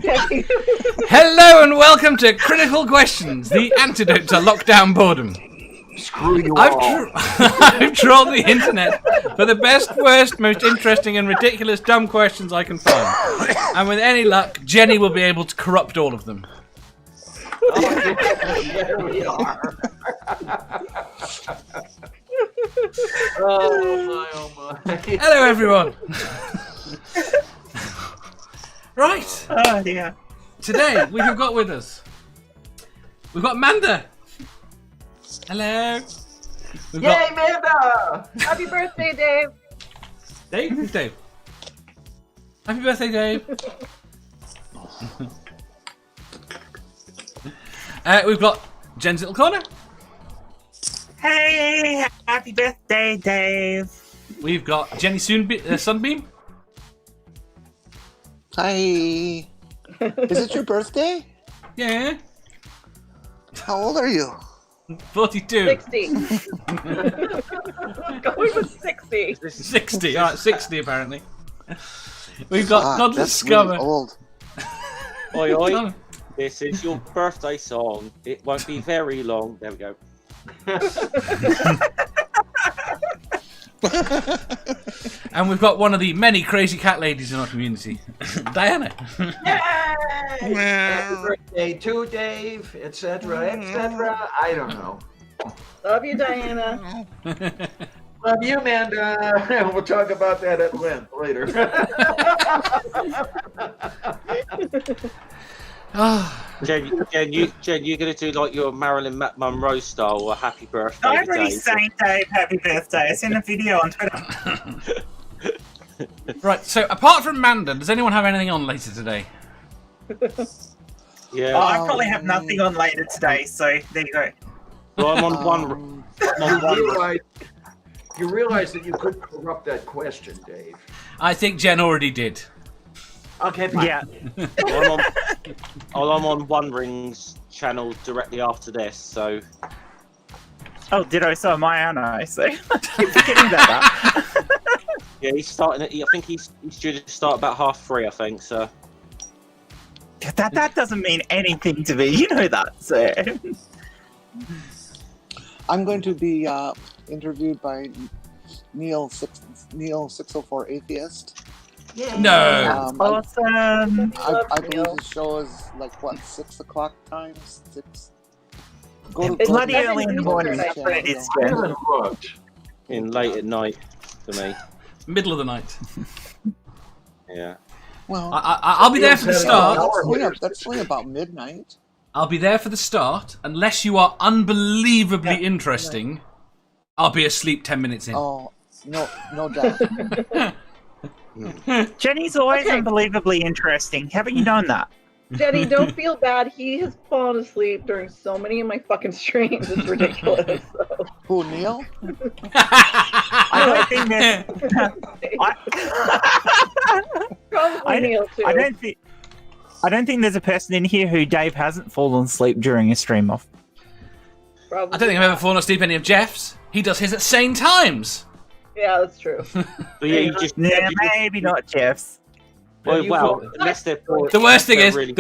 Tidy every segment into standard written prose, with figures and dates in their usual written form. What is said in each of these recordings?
Hello and welcome to Critical Questions, the antidote to lockdown boredom. Screw you all. I've trawled the internet for the best, worst, most interesting and ridiculous dumb questions I can find. And with any luck, Jenny will be able to corrupt all of them. There we are. Oh my. Hello everyone. Right. Oh dear. Today we have got with us. We've got Amanda. Hello. We've Yay, Amanda! Happy birthday, Dave. Dave? Who's Dave? Happy birthday, Dave. We've got Jen's Little Corner. Hey, happy birthday, Dave. We've got Jenny Sunbeam. Hi. Is it your birthday? Yeah. How old are you? 42. 60. Going with 60. 60. Alright, 60 apparently. We've got Godless That's Scummer. really old. Oi, oi. This is your birthday song. It won't be very long. There we go. And we've got one of the many crazy cat ladies in our community, Diana. Yay! Happy birthday to Dave, etc., etc. I don't know. Love you, Diana. Love you, Amanda. We'll talk about that at length later. Jen, you're going to do like your Marilyn Monroe style or happy birthday. I've already Dave. sang Dave happy birthday. I sent a video on Twitter. Right, so apart from Amanda, does anyone have anything on later today? Yeah. Oh, I probably have nothing on later today, so there you go. Well, I'm on one. I'm on one. You realize that you could corrupt that question, Dave. I think Jen already did. Okay, fine. Yeah. Well, I'm on One Ring's channel directly after this, so. Oh, ditto, so am I, aren't I? So I keep forgetting about that. Yeah, he's starting. I think he's due to start about 3:30. I think so. That doesn't mean anything to me. You know that, so. I'm going to be interviewed by Neil 604 Atheist. Yeah. No. Awesome. I believe his show is like what, 6 o'clock times? 6. Go It's to bloody his early in the morning. channel, That's what it is, I Jen. haven't looked. In late at night for me. Middle of the night. Yeah. Well, I'll be there for the start. that's only about midnight. I'll be there for the start. Unless you are unbelievably interesting, I'll be asleep 10 minutes in. Oh, no doubt. Jenny's always Okay. unbelievably interesting. Haven't you known that? Jenny, don't feel bad. He has fallen asleep during so many of my fucking streams. It's ridiculous. So. Who, Neil? I don't think there's. Probably Neil, too. I don't think there's a person in here who Dave hasn't fallen asleep during a stream off. Probably I don't think I've ever fallen asleep any of Jeff's. He does his at sane times. Yeah, that's true. But yeah, you just. Yeah, maybe not Jeff's. Well, unless they're. The worst thing is, really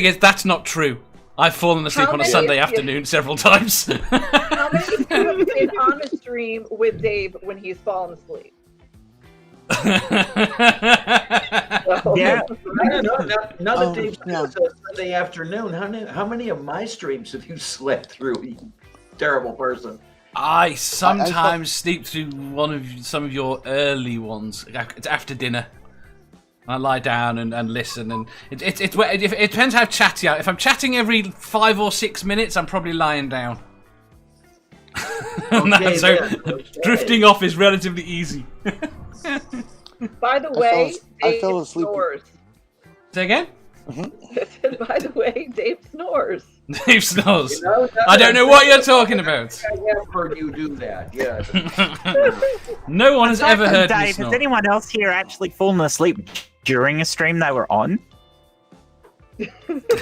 is that's not true. I've fallen asleep How on a many Sunday of you- afternoon several times. How many of you have been on a stream with Dave when he's fallen asleep? So, Yeah. I don't know. Now that Dave yeah. says it's Sunday afternoon, how many of my streams have you slept through, you terrible person? I sometimes sleep through some of your early ones after dinner. I lie down and listen, and it depends how chatty I am. If I'm chatting every 5 or 6 minutes, I'm probably lying down. Okay, So then. Okay. drifting off is relatively easy. by the way, I Dave fell asleep. snores. Say again? By the way, Dave snores. Dave snores. You know, I don't know what you're talking about. I have heard you do that. Yeah. No one has ever heard me Dave, snore. has anyone else here actually fallen asleep during a stream they were on?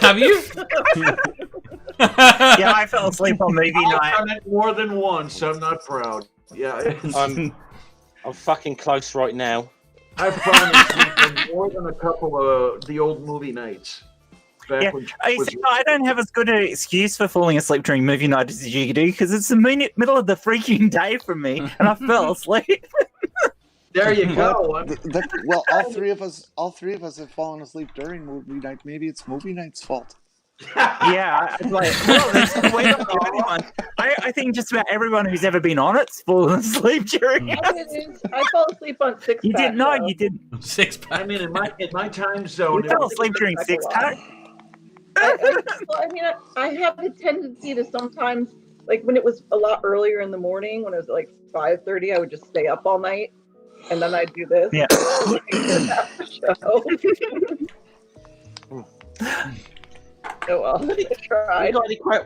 Have you? Yeah, I fell asleep on movie I've night. done it more than once. I'm not proud. Yeah. I'm fucking close right now. I've fallen asleep in more than a couple of the old movie nights. back Yeah, when she I, was- see, I don't have as good an excuse for falling asleep during movie night as you do because it's the middle of the freaking day for me, and I fell asleep. There you go. Well, all three of us have fallen asleep during movie night. Maybe it's movie night's fault. Yeah, I'm like, well, we're not the only one. I think just about everyone who's ever been on it's fallen asleep during it. I fell asleep on six. You didn't know, you didn't. Six pack. I mean, in my time zone, You fell asleep during six pack. I have a tendency to sometimes, like when it was a lot earlier in the morning, when it was like 5:30, I would just stay up all night, and then I'd do this. Yeah. After show. Oh well, I tried.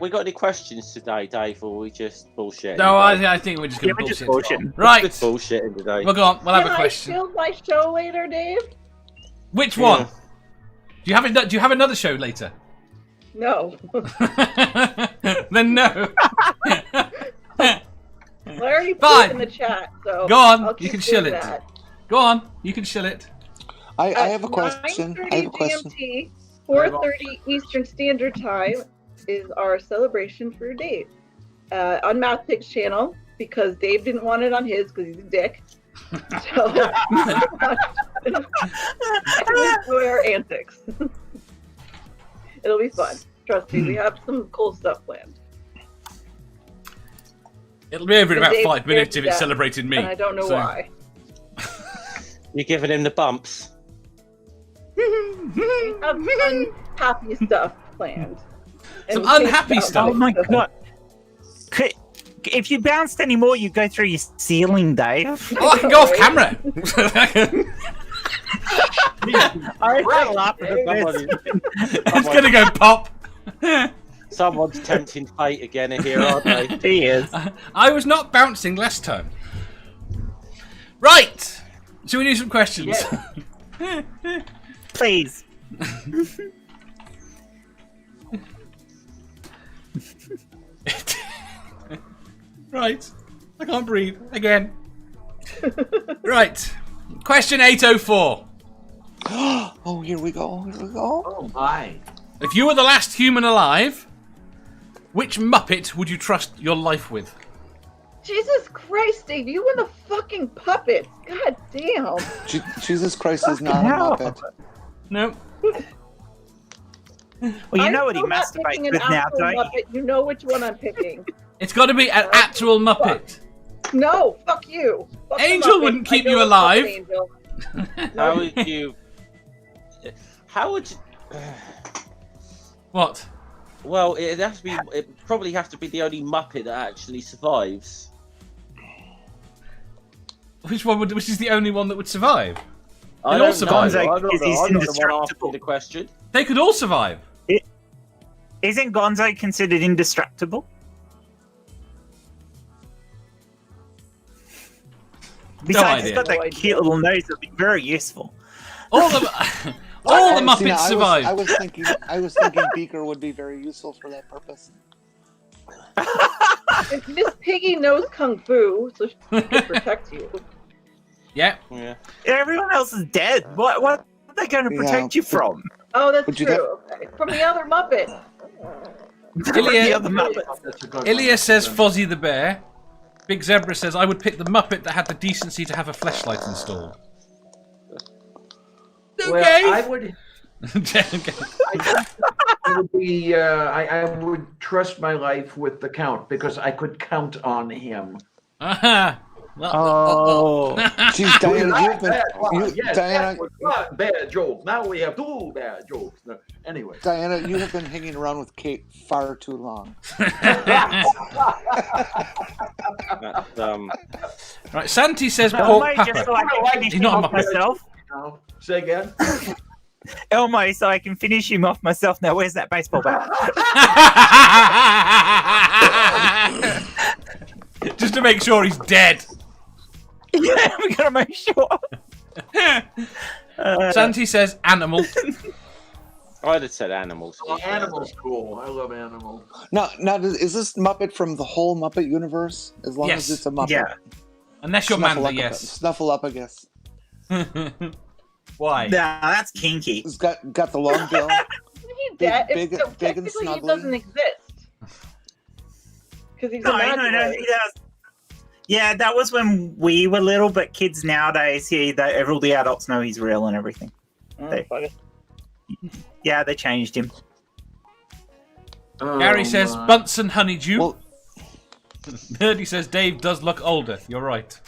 We got any questions today, Dave, or we just bullshit? No, I think we're just going to we're just bullshit. bullshitting. Right. Good bullshitting today. We'll go on. We'll have Can a question. I field my show later, Dave? Which one? Do you have another show later? No. Then no. I already put Fine. it in the chat, so Go on, I'll you keep can shill doing it. that. Go on. You can shill it. I have a question. 9:30 GMT, 4:30 Eastern Standard Time is our celebration for Dave on Math Pig's channel because Dave didn't want it on his because he's a dick. So enjoy our antics. It'll be fun. Trust me, we have some cool stuff planned. It'll be over in about Dave 5 minutes scared if it's to death, celebrating me. And I don't know So- why. You're giving him the bumps. We have fun, happy stuff planned. Some And unhappy things stuff. Oh my god. If you bounced any more, you go through your ceiling, Dave. Oh, I can go off camera. I Right, laugh at the It's going to go pop. Someone's tempting fate again here, aren't they? He is. I was not bouncing last time. Right. Should we do some questions? Please. Right. I can't breathe. Again. Right. Question 804. Oh, here we go. Here we go. Oh my! If you were the last human alive, which Muppet would you trust your life with? Jesus Christ, Dave, you and the fucking puppets. God damn. Jesus Christ is not a hell. Muppet. No. Well, you I'm know what he still not masturbates picking an with now, actual don't you? Muppet. You know which one I'm picking. It's got to be an actual Muppet. No, fuck you. Fuck the Angel Muppet. wouldn't keep I you know it's alive. Muppet Angel. How would you? How would you? What? Well, it has to be. It probably have to be the only Muppet that actually survives. Which is the only one that would survive? I They'll all don't know. survive. I don't know. Because he's I'm not the one indestructible. asking the question. They could all survive. Isn't Gonzo considered indestructible? Besides, he's idea. got that No cute little nose that'd be very useful. All the all the See, Muppets now, survive. I was thinking Beaker would be very useful for that purpose. And Miss Piggy knows Kung Fu, so she can protect you. Yeah. Yeah. Everyone else is dead. What are they going to protect you from? Oh, that's Would you true. Okay. From the other Muppet. Ilya- The other Muppets. That's a good Ilya one. says Fozzie the Bear. Big Zebra says I would pick the Muppet that had the decency to have a fleshlight installed. Well, Okay. I would. Okay. I would be. I would trust my life with the Count because I could count on him. Aha. Oh. Jeez, Diana, you've been. Yes, Diana, that was one bad joke. Now we have two bad jokes. No, anyway. Diana, you have been hanging around with Kate far too long. That's, Right, Santi says Elmo, pork just so pepper. I can finish He's him not a off Muppet. myself. No, say again. Elmo, so I can finish him off myself. Now, where's that baseball bat? Just to make sure he's dead. Yeah, we gotta make sure. Santi says animal. I'd have said animals. Well, animals cool. I love animals. Now, is this Muppet from the whole Muppet universe? As long Yes. as it's a Muppet. Yeah. Unless you're Manda, yes. Snuffleupagus. Why? Nah, that's kinky. It's got the long bill. He dead. big So and technically, he snuggly. doesn't exist. Because he's No, imaginary. he does. Yeah, that was when we were little, but kids nowadays, all the adults know he's real and everything. Oh, They- fuck it. Yeah, they changed him. Oh, Gary says my. Bunsen honeydew. Well, Nerdy says Dave does look older. You're right.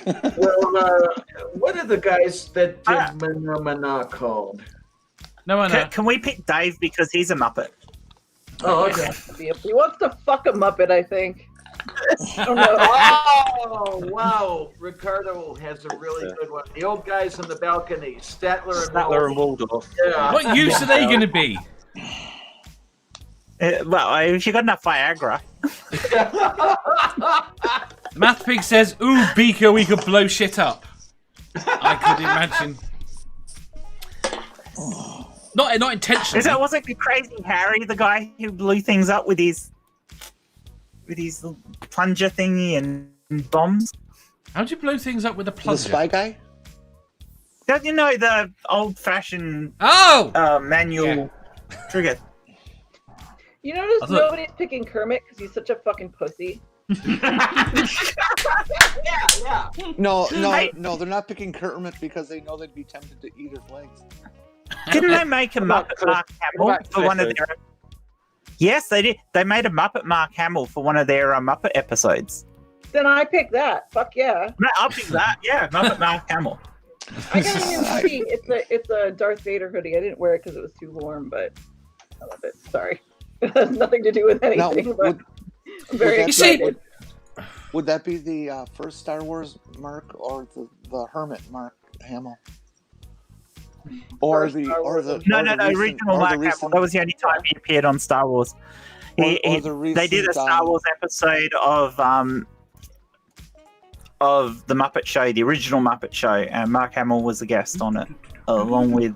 Well, what are the guys that Ah. did Mana called? No one. Can we pick Dave because he's a Muppet? Oh, okay. He wants to fuck a Muppet, I think. I don't know. Oh, wow. Ricardo has a really good one. The old guys on the balcony, Statler and Waldorf. Yeah. What use are they going to be? Well, if you got enough Viagra. Math Pig says, "Ooh, Beaker, we could blow shit up." I could imagine. Not intentionally. Wasn't Crazy Harry the guy who blew things up with his plunger thingy and bombs? How'd you blow things up with a the plunger? spy guy. Don't you know the old-fashioned Oh! manual trigger? You notice I thought- nobody's picking Kermit because he's such a fucking pussy. Yeah. No, Hey. no, they're not picking Kermit because they know they'd be tempted to eat his legs. Didn't they make a What about Muppet Mark Hamill what about for one of Clifford? their? Yes, they did. They made a Muppet Mark Hamill for one of their Muppet episodes. Then I pick that. Fuck yeah. No, I'll pick that. Yeah, Muppet Mark Hamill. I got a new hoodie. It's a Darth Vader hoodie. I didn't wear it because it was too warm, but I love it. Sorry. It has nothing to do with Now, anything, but would, I'm very that You see- excited. would that be the first Star Wars Mark or the Hermit Mark Hamill? Or First the Star or Wars. the No, or no, the no. recent- Original or the Mark Hamill. recent- That was the only time he appeared on Star Wars. or They did the a recent, Star Wars episode of the Muppet Show, the original Muppet Show, and Mark Hamill was a guest on it, along with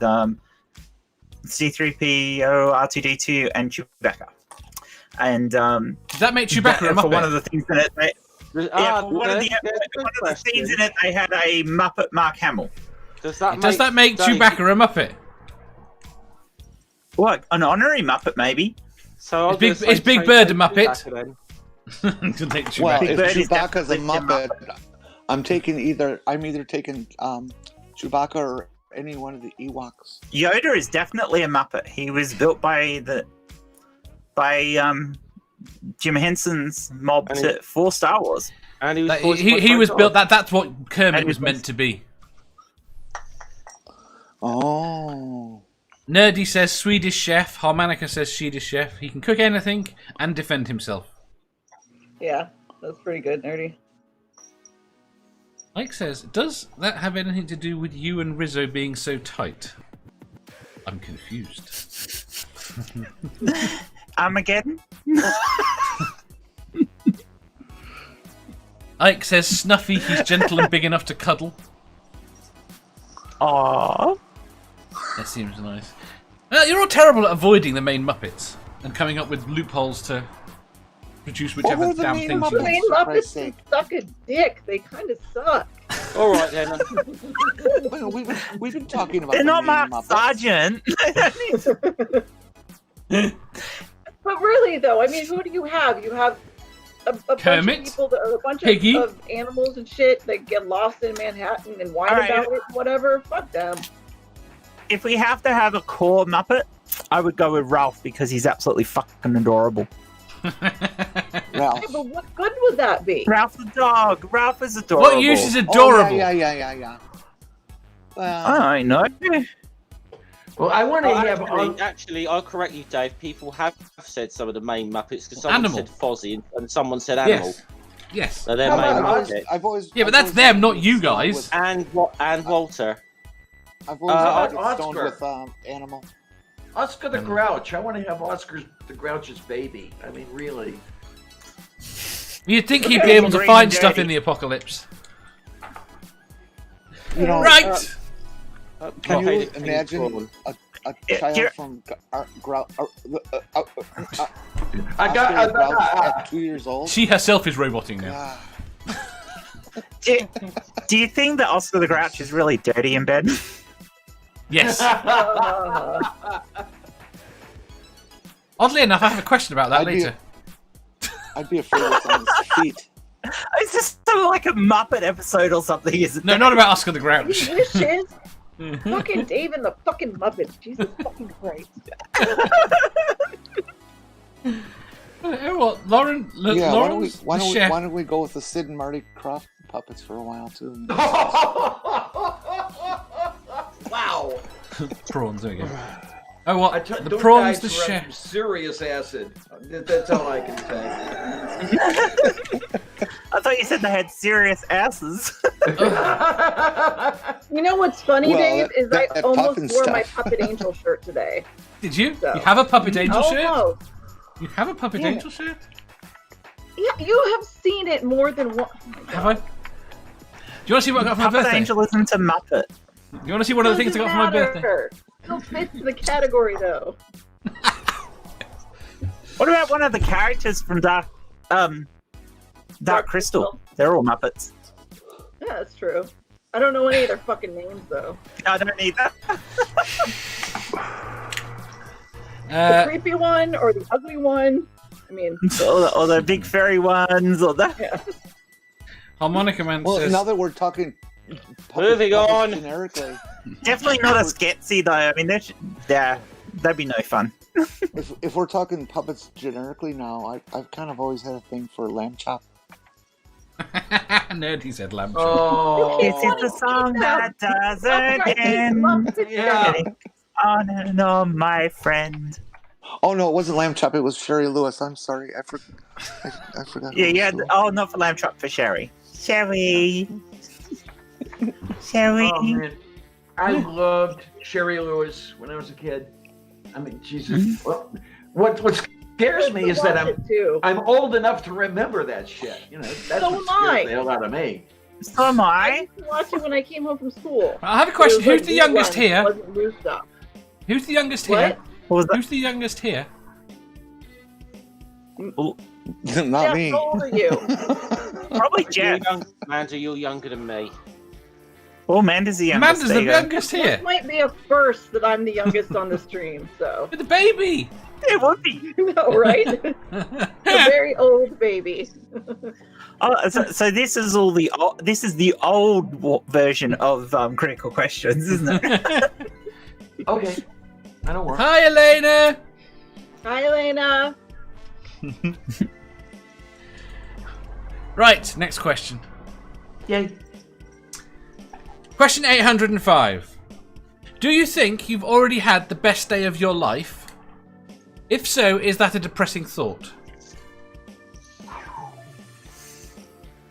C-3PO, R2-D2, and Chewbacca. And Does that make Chewbacca a for one of Muppet? the things in it, for one of the scenes in it, they had a Muppet Mark Hamill. Does that make Dave- Chewbacca a Muppet? What, an honorary Muppet, maybe? So I'll Is Big- just say is Big change Bird a Chewbacca Muppet? then. To take Chewbacca. Well, Big if Bird is Chewbacca's a definitely a Muppet, I'm either taking Chewbacca or any one of the Ewoks. Yoda is definitely a Muppet. He was built by Jim Henson's mob And he- for Star Wars. And he was That- voiced by he was Fred built. Dodge. That's what Kermit And he was was- meant to be. Oh. Nerdy says Swedish chef. Harmonica says Swedish chef. He can cook anything and defend himself. Yeah, that's pretty good, nerdy. Mike says, does that have anything to do with you and Rizzo being so tight? I'm confused. Armageddon? Ike says Snuffy, he's gentle and big enough to cuddle. Aww. That seems nice. You're all terrible at avoiding the main Muppets and coming up with loopholes to produce What whichever were the damn main things The you Muppets? want. main for Muppets Christ's can sake. suck a dick. They kind of suck. All right then. Well, we've been talking about They're the not main Mark Muppets. Sargent. But really, though, I mean, who do you have? You have a bunch Kermit, of people that are a bunch Piggy. of animals and shit that get lost in Manhattan and whine All right. about it, whatever. Fuck them. If we have to have a core Muppet, I would go with Ralph because he's absolutely fucking adorable. Ralph. Yeah, but what good would that be? Ralph the dog. Ralph is adorable. What use is adorable? Oh, yeah. Well, I know. Well, I want to have. Actually, I'll correct you, Dave. People have said some of the main Muppets because someone Animal. said Fozzie and someone said Animal. Yes. Yes. So they're I've main always- Muppets. I've always. Yeah, but I've that's always them, wanted not to you stone guys. with- And Walter. I've always wanted to stone Oscar. with Animal. Oscar the Grouch. I want to have Oscar the Grouch's baby. I mean, really. You'd think he'd Okay, be able to green find and stuff dirty. in the apocalypse. You know, Right! can you Right. imagine a Yeah, child you're- from I got. at 2 years old? She herself is roboting now. Ah, Do you think that Oscar the Grouch is really dirty in bed? Yes. Oddly enough, I have a question about that I'd be- later. I'd be afraid it's on his feet. It's just sort of like a Muppet episode or something, isn't No, it? not about Oscar the He Grouch. wishes. Fucking Dave and the fucking Muppets. Jesus fucking Christ. What, Lauren? Yeah, Lawrence, why the don't chef. we go with the Sid and Marty Krofft puppets for a while too? Wow. Prawns, there we go. Oh, what? The those prawns, guys the were chef. on serious acid. That's all I can say. I thought you said they had serious asses. You know what's funny, Well, Dave, is I that almost puffin wore my stuff. Puppet Angel shirt today. Did you? So. You have a Puppet Angel shirt? Oh, You have a Puppet Yeah. Angel shirt? yeah, you have seen it more than one. Oh my Have I? Do God. you want to see what I got for my Puppet birthday? Angel isn't a Muppet. Do you want to see one of the things I got for my birthday? Matter. Still fits the category though. What about one of the characters from Dark Crystal? They're all Muppets. Yeah, that's true. I don't know any of their fucking names though. I don't need that. The creepy one or the ugly one. I mean, Or the big fairy ones, or that. yeah. Harmonica Man Well, says... now that we're talking Moving puppets on. generically, Definitely not a Sketsy though. I mean, that'd be no fun. if we're talking puppets generically now, I've kind of always had a thing for Lamb Chop. Nerdy said lamb chop. Oh. This is the song that doesn't end. Yeah. On and on, my friend. Oh no, it wasn't Lamb Chop. It was Sherry Lewis. I'm sorry, I forgot. Yeah, who yeah. it was. Oh, not for lamb chop, for Sherry. Sherry. Sherry. Oh, man. I loved Sherry Lewis when I was a kid. I mean, Jesus. Well, what scares me is that I'm old enough to remember that shit. You know, that's So what am scares I. the hell out of me. So am I I. used to watch it when I came home from school. I have a question. It was Who's the youngest reruns. It here? wasn't new stuff. Who's the youngest What? here? What was that? Who's the youngest here? Not Jeff, me. how old are you? Probably Jeff. Amanda, you're younger than me. Oh, Amanda's the youngest. Amanda's the there you go. youngest here. This might be a first that I'm the youngest on the stream, so. With the baby. It would be. No, right? A very old baby. Oh, so this is all the this is the old version of critical questions, isn't it? Okay. I don't worry. Hi, Elena. Hi, Elena. Right, next question. Yay. Question 805. Do you think you've already had the best day of your life? If so, is that a depressing thought?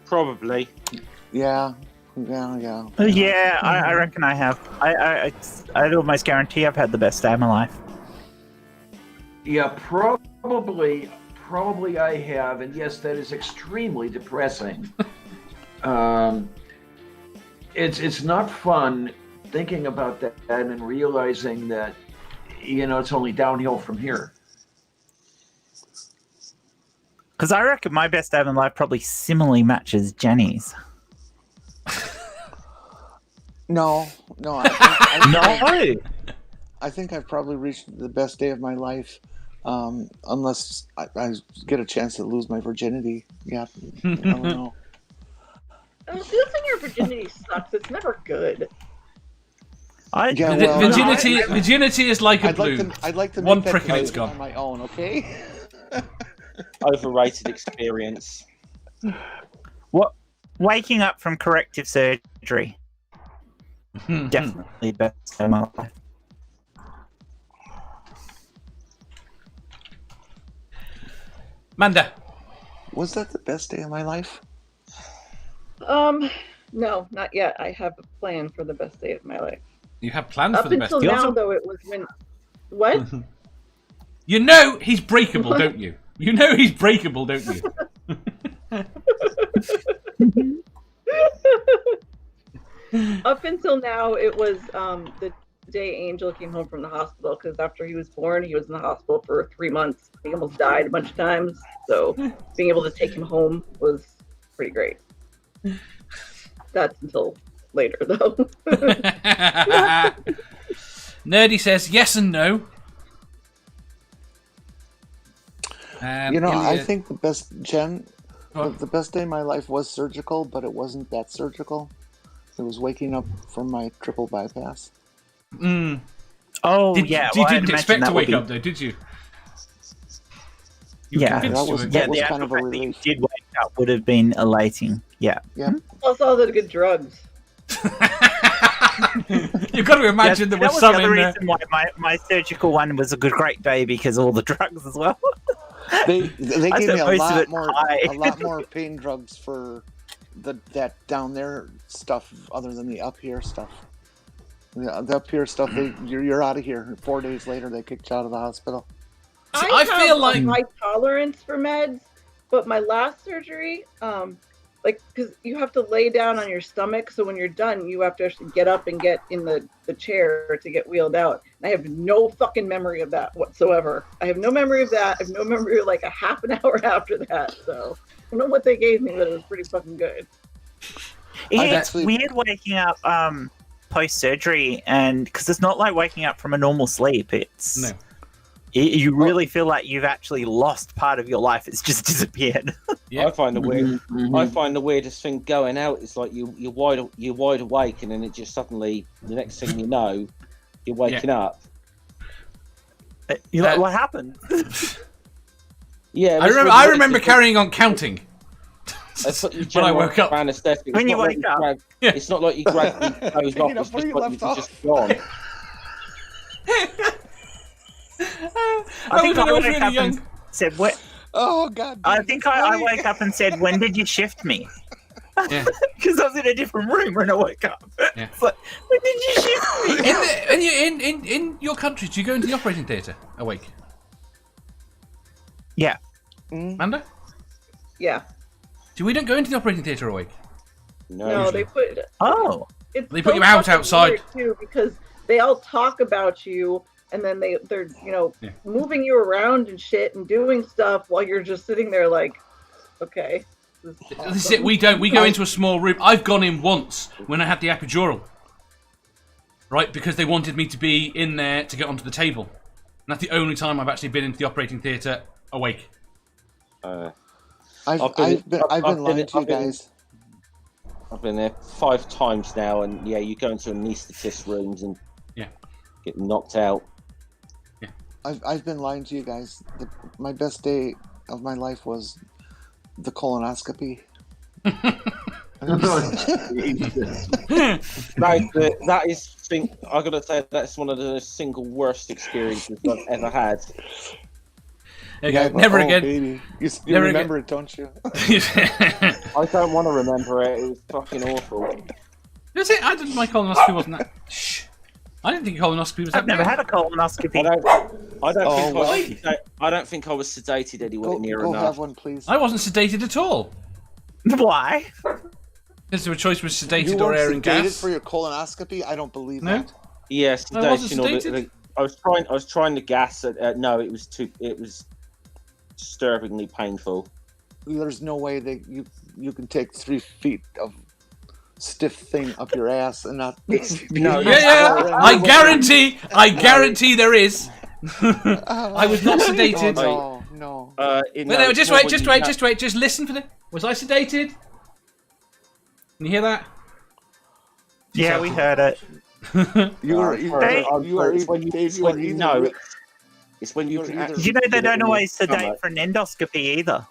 Probably. Yeah. Yeah, I reckon I have. I'd almost guarantee I've had the best day of my life. Yeah, probably I have, and yes, that is extremely depressing. It's not fun thinking about that and realizing that, you know, it's only downhill from here. Because I reckon my best day of my life probably similarly matches Jenny's. No. No. I think I've probably reached the best day of my life, unless I get a chance to lose my virginity. Yeah, I don't know. Losing your virginity sucks. It's never good. Yeah, well, Virginity is like a bloom. I'd like to One make that prick and it's decision gone. on my own. Okay. Overrated experience. What? Waking up from corrective surgery. Definitely best day of my life. Manda. Was that the best day of my life? No, not yet. I have a plan for the best day of my life. You have plans Up for the best until day. now, though, it was when. What? You know he's breakable, don't you? You know he's breakable, don't you? Up until now, it was the day Angel came home from the hospital, because after he was born, he was in the hospital for 3 months. He almost died a bunch of times. So being able to take him home was pretty great. That's until later, though. Nerdy says yes and no. You know, I Ilya- think the best the best day of my life was surgical, but it wasn't that surgical. It was waking up from my triple bypass. Oh, you yeah. didn't expect to wake up, though, did you? You were Yeah, convinced that was- you were- that Yeah, was the kind actual of a fact that you relief. did wake up would have been elating. Yeah. Yep. Plus all the good drugs. You've got to imagine there that was was some the other in there. reason why my surgical one was a great day because of all the drugs as well. They I gave me spent most of it high. a lot more pain drugs for that down there stuff other than the up here stuff. The up here stuff, you're out of here. 4 days later, they kicked you out of the hospital. See, I feel have like- a high tolerance for meds, but my last surgery, because you have to lay down on your stomach, so when you're done, you have to actually get up and get in the chair to get wheeled out. And I have no fucking memory of that whatsoever. I have no memory of that. I have no memory of like a half an hour after that. So I don't know what they gave me, but it was pretty fucking good. It's weird waking up post-surgery, and because it's not like waking up from a normal sleep. It's No. You really feel like you've actually lost part of your life. It's just disappeared. Yeah. I find the weirdest thing going out is like you're wide awake, and then it just suddenly, the next thing you know, you're waking up. You're like, what happened? Yeah, I remember carrying on counting. when I woke up. Anesthetic. When you wake up. Yeah. It's not like you gradually goes off. It's where just you like left you're off. just gone. I think I was woke really up young. and said, "What?" Oh God! I think I woke up and said, "When did you shift me?" Yeah. Because I was in a different room when I woke up. Yeah. It's like, when did you shift me? In your country, do you go into the operating theatre awake? Yeah. Amanda? Yeah. We don't go into the operating theatre awake. No, they put. Oh. It's They put so you out fucking outside. weird, too, because they all talk about you, and then they're Yeah. moving you around and shit and doing stuff while you're just sitting there like, okay. This is it. We don't. We go into a small room. I've gone in once when I had the epidural. Right, because they wanted me to be in there to get onto the table. And that's the only time I've actually been into the operating theatre awake. I've been lying to you guys. I've been there 5 times now, and yeah, you go into anaesthetist rooms and get knocked out. I've been lying to you guys. My best day of my life was the colonoscopy. That is, I gotta say, that's one of the single worst experiences I've ever had. There you go. Never again. Baby. You Never remember it, don't you? I don't want to remember it. It was fucking awful. That's it. I didn't. My colonoscopy wasn't that. Shh. I didn't think colonoscopy was that I've never bad. had a colonoscopy. I don't think I was sedated anywhere near Go enough. have one, please. I wasn't sedated at all. Why? Because the choice was You sedated or weren't air and sedated gas. for your colonoscopy? I don't believe No. that. Yes, I wasn't sedation. sedated. I was trying the gas. No, it was disturbingly painful. There's no way that you can take 3 feet of stiff thing up your ass and not. No, Yeah. I guarantee there is. I was not sedated. Oh, no. No, just wait. Just listen for the. Was I sedated? Can you hear that? Yeah, we heard it. It's when you can. You know they don't always sedate for an endoscopy either.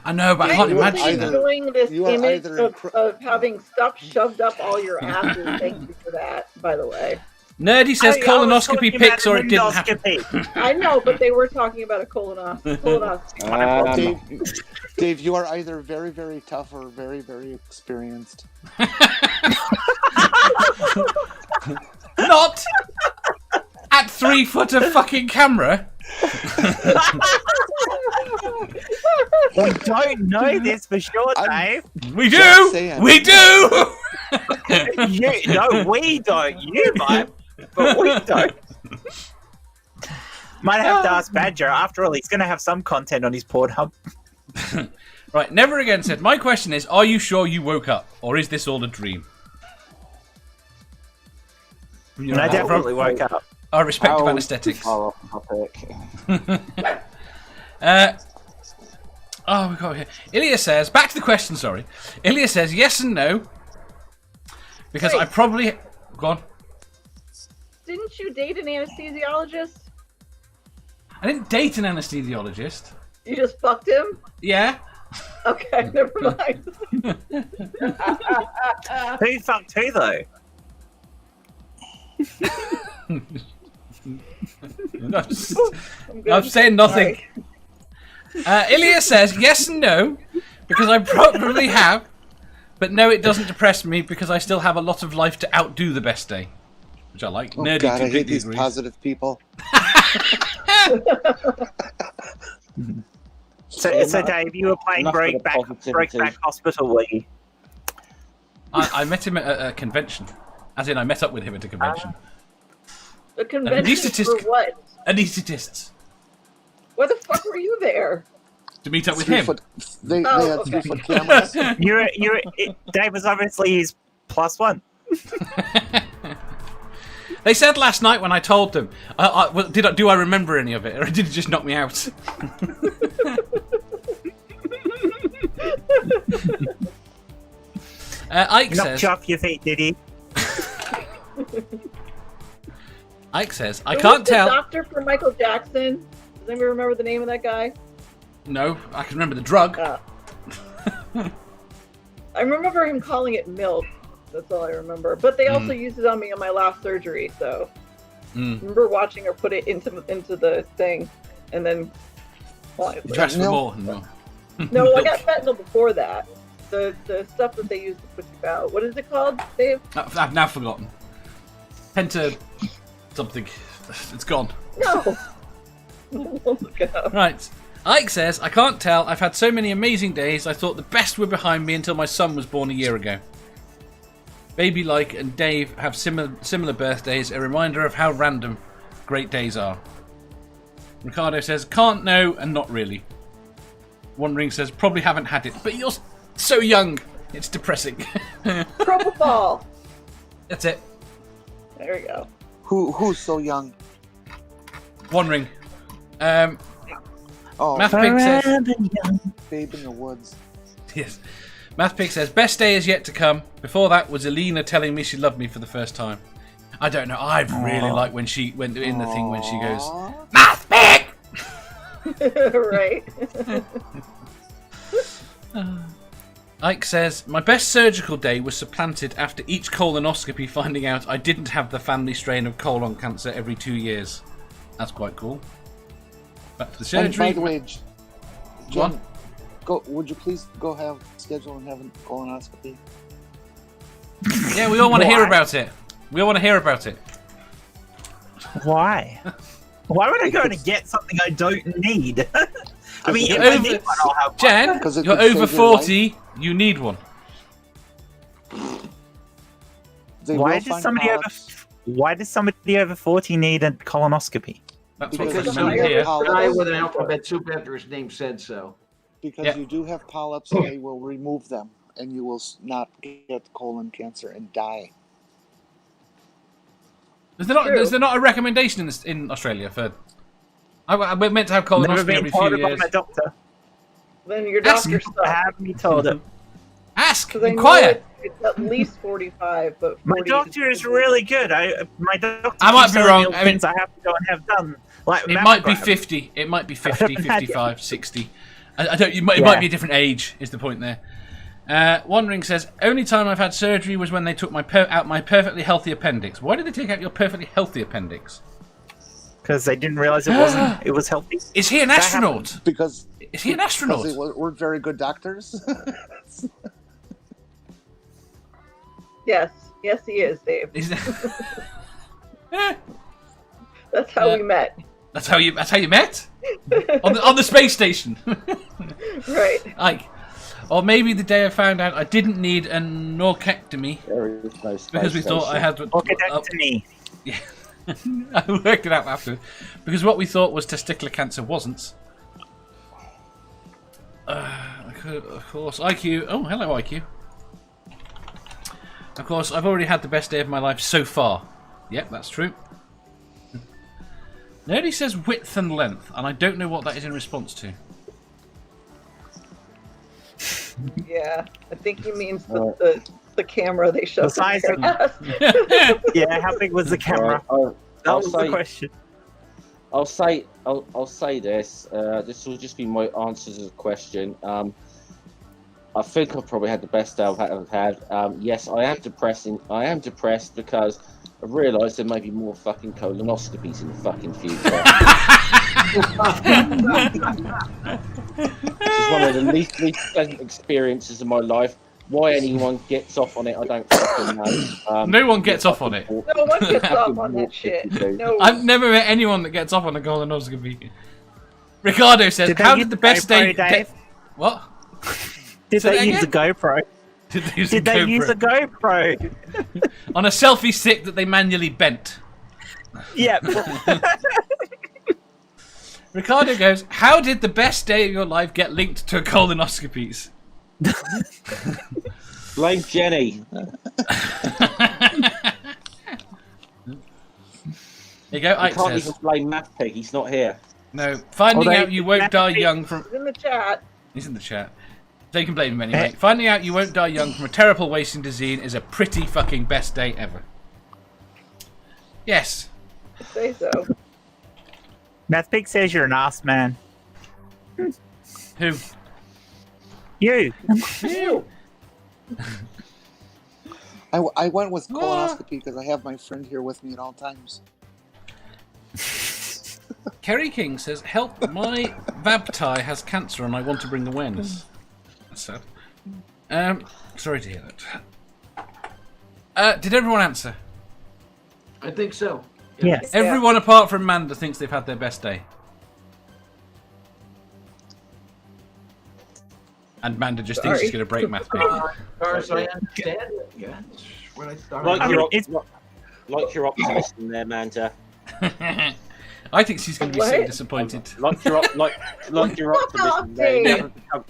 I know, but I can't imagine that. Doing this you are image either in of having stuff shoved up all your asses. Thank you for that, by the way. Nerdy says I was colonoscopy talking pics about or an it didn't happen. endoscopy. I know, but they were talking about a colonoscopy. Dave, you are either very, very tough or very, very experienced. Not at 3 foot of fucking camera. We don't know this for sure, Dave. We Just do. saying. We do. No, we don't. You might, but we don't. Might have to ask Badger. After all, he's going to have some content on his Pornhub. Right. Never again said. My question is: are you sure you woke up, or is this all a dream? And I definitely woke up. Our respective anesthetics. We got here. Ilya says, back to the question, sorry. Ilya says, yes and no. Because Wait. I probably... Go on. Didn't you date an anesthesiologist? I didn't date an anesthesiologist. You just fucked him? Yeah. Okay, never mind. Who fucked who though? I'm saying nothing. Ilya says, yes and no. Because I probably have. But no, it doesn't depress me because I still have a lot of life to outdo the best day. Which I like. Oh Nerdy God, to I hate big these degrees. positive people. So Dave, you were playing Enough of the Breakback positivity. Hospital League. I met him at a convention. As in, I met up with him at a convention. The convention Anesthetist- for what? Anesthetists. Why the fuck were you there? To meet up with him. They Oh, had okay. 3-foot cameras. Dave was obviously his +1. They said last night when I told them, do I remember any of it, or did it just knock me out? Ike Knocked says, you off your feet, did he? Ike says, I Who can't was the tell. doctor for Michael Jackson? Does anybody remember the name of that guy? No, I can remember the drug. I remember him calling it milk. That's all I remember. But they also used it on me on my last surgery, so I remember watching her put it into the thing, and then. Well, Did you ask for more? no, I got fentanyl before that. The stuff that they use to put you out. What is it called, Dave? I've now forgotten. Penta something. It's gone. No. We'll look it up. Right. Ike says, I can't tell. I've had so many amazing days. I thought the best were behind me until my son was born a year ago. Baby Like and Dave have similar birthdays, a reminder of how random great days are. Ricardo says, can't know and not really. One Ring says, probably haven't had it, but you're so young. It's depressing. Propofol. That's it. There we go. Who's so young? One Ring. Oh, Math Pig says, Babe in the Woods. yes. Math Pig says, best day is yet to come. Before that was Alina telling me she loved me for the first time. I don't know. I really like when she went in the thing when she goes, Math Pig! Right. Ike says, my best surgical day was supplanted after each colonoscopy finding out I didn't have the family strain of colon cancer every 2 years. That's quite cool. Back to the And surgery. by the way, What? Jen, would you please go schedule and have a colonoscopy? Yeah, we all want to hear Why? about it. We all want to hear about it. Why? Why would I go and get something I don't need? I mean, if You're I over- need one, I'll have one. Jen, 'Cause it you're could save over your 40. You need one. They Why will does find somebody polyps. Why does somebody over 40 need a colonoscopy? That's what Because it's you meant have here. polyps. Guy with an alphabet soup after his name said so. Because Yeah. you do have polyps, and they will remove them, and you will not get colon cancer and die. Is there not? True. Is there not a recommendation in Australia for? We're meant to have Never colonoscopy been every told few it by years. my doctor. Then your Ask- doctor sucks. Have me told it. Ask. Because I know Inquire. it's at least 45, but 40 My doctor is really good. My doctor. I might keeps be telling wrong. me all I mean- things I have to go and have done. Like It might be mammogram. 50. It might be 50, Imagine. 55, 60. I don't. It might Yeah. be a different age. Is the point there? One Ring says, only time I've had surgery was when they took out my perfectly healthy appendix. Why did they take out your perfectly healthy appendix? Because they didn't realize it wasn't. It was healthy. Is he an astronaut? Because Is he an astronaut? they weren't very good doctors. Yes. Yes, he is, Dave. Is That's how we met. That's how you met on the space station. Right. Ike. Or maybe the day I found out I didn't need a norcectomy Very close. because we thought I had. Orchidectomy. I worked it out after. Because what we thought was testicular cancer wasn't. Of course, IQ. Oh, hello, IQ. Of course, I've already had the best day of my life so far. Yep, that's true. Nerdy says width and length, and I don't know what that is in response to. Yeah, I think he means the camera they showed. The size of yeah, how big was the camera? That was the question. I'll say this. This will just be my answer to the question. I think I've probably had the best day I've ever had. Yes, I am depressing. I am depressed because I've realised there may be more fucking colonoscopies in the fucking future. This is one of the least pleasant experiences of my life. Why anyone gets off on it, I don't fucking know. No one gets off on it. No one gets off on that shit. No. I've never met anyone that gets off on a colonoscopy. Ricardo says, "How did the best day?" What? Did they use a GoPro? Did they use a GoPro? On a selfie stick that they manually bent? Yeah. Ricardo goes, "How did the best day of your life get linked to colonoscopies?" Blame Jenny. There you go. I can't even blame Matt Pig. He's not here. No, finding out you won't die young from. He's in the chat. He's in the chat. So you can blame him anyway. Finding out you won't die young from a terrible wasting disease is a pretty fucking best day ever. Yes. I'd say so. Matt Pig says you're an ass man. Who? You. You. I went with colonoscopy because I have my friend here with me at all times. Kerry King says, "Help, my Vabtai has cancer and I want to bring awareness." That's sad. Sorry to hear that. Did everyone answer? I think so. Yes. Everyone apart from Manda thinks they've had their best day. And Manda just thinks she's going to break Math Pig. As far as I understand it, yeah, that's what I thought. Like your optimism there, Manta. I think she's going to be so disappointed. Like your optimism there. You haven't become,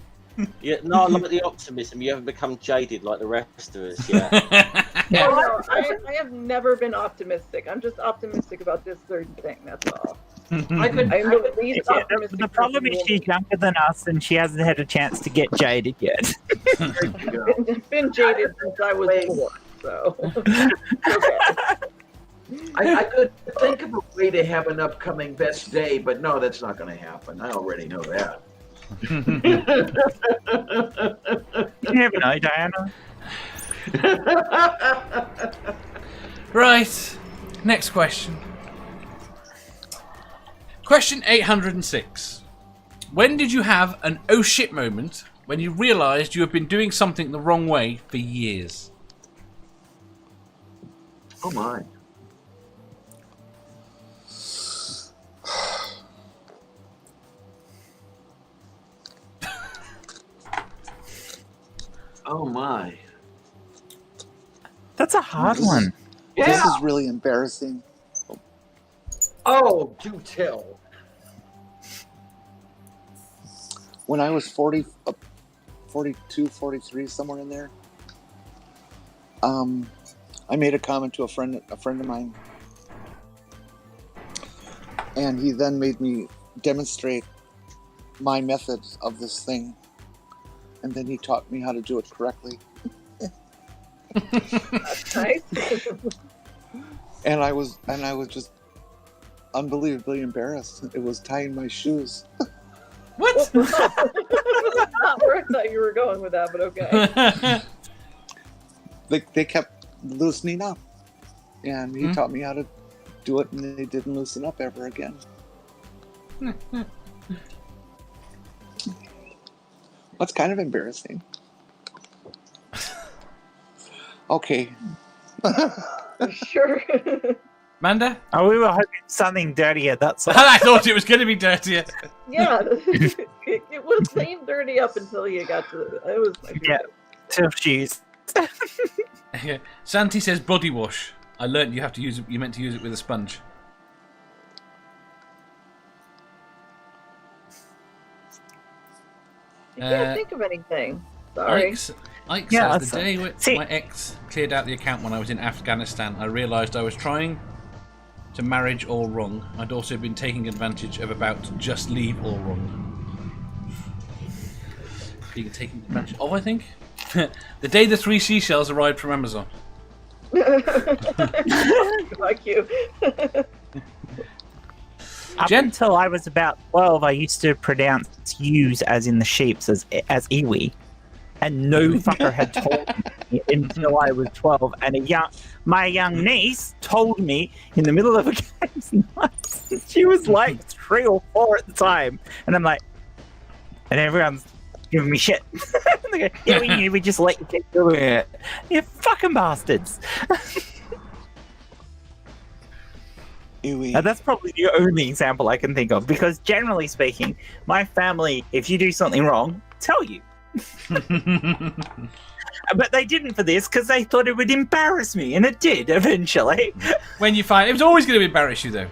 no, like the optimism. You haven't become jaded like the rest of us. Yeah. No, I have never been optimistic. I'm just optimistic about this certain thing. That's all. I'm the least optimistic. The problem is she's younger than us and she hasn't had a chance to get jaded yet. I've been jaded since I was 4, so. Okay. I could think of a way to have an upcoming best day, but no, that's not going to happen. I already know that. You never know, Diana. Right. Next question. Question 806. When did you have an oh shit moment when you realised you have been doing something the wrong way for years? Oh my. Oh my. That's a hard one. Yeah. This is really embarrassing. Oh, do tell. When I was 40, 42, 43, somewhere in there, I made a comment to a friend of mine, and he then made me demonstrate my methods of this thing, and then he taught me how to do it correctly. That's nice. And I was just unbelievably embarrassed. It was tying my shoes. What? That's not where I thought you were going with that, but okay. They kept loosening up, and he taught me how to do it, and they didn't loosen up ever again. That's kind of embarrassing. Okay. Sure. Manda? Oh, we were hoping something dirtier, that's all. I thought it was going to be dirtier. Yeah. It was plain dirty up until you got to it. Was Tough shoes. Yeah. Santi says body wash. I learnt you have to use it. You meant to use it with a sponge. You can't think of anything. Sorry. Ike says the day my ex cleared out the account when I was in Afghanistan, I realised I was trying to marriage all wrong. I'd also been taking advantage of about to just leave all wrong. Being taken advantage of, I think. The day the 3 seashells arrived from Amazon. Like you. Up until I was about 12, I used to pronounce U's as in the sheeps as iwi. And no fucker had told me until I was 12. And my young niece told me in the middle of a game's night. She was like 3 or 4 at the time. And I'm like, and everyone's giving me shit. They go, yeah, we knew, we just let you keep doing it. You fucking bastards. And that's probably the only example I can think of. Because generally speaking, my family, if you do something wrong, tell you. But they didn't for this because they thought it would embarrass me, and it did eventually. When you find it was always going to embarrass you, though.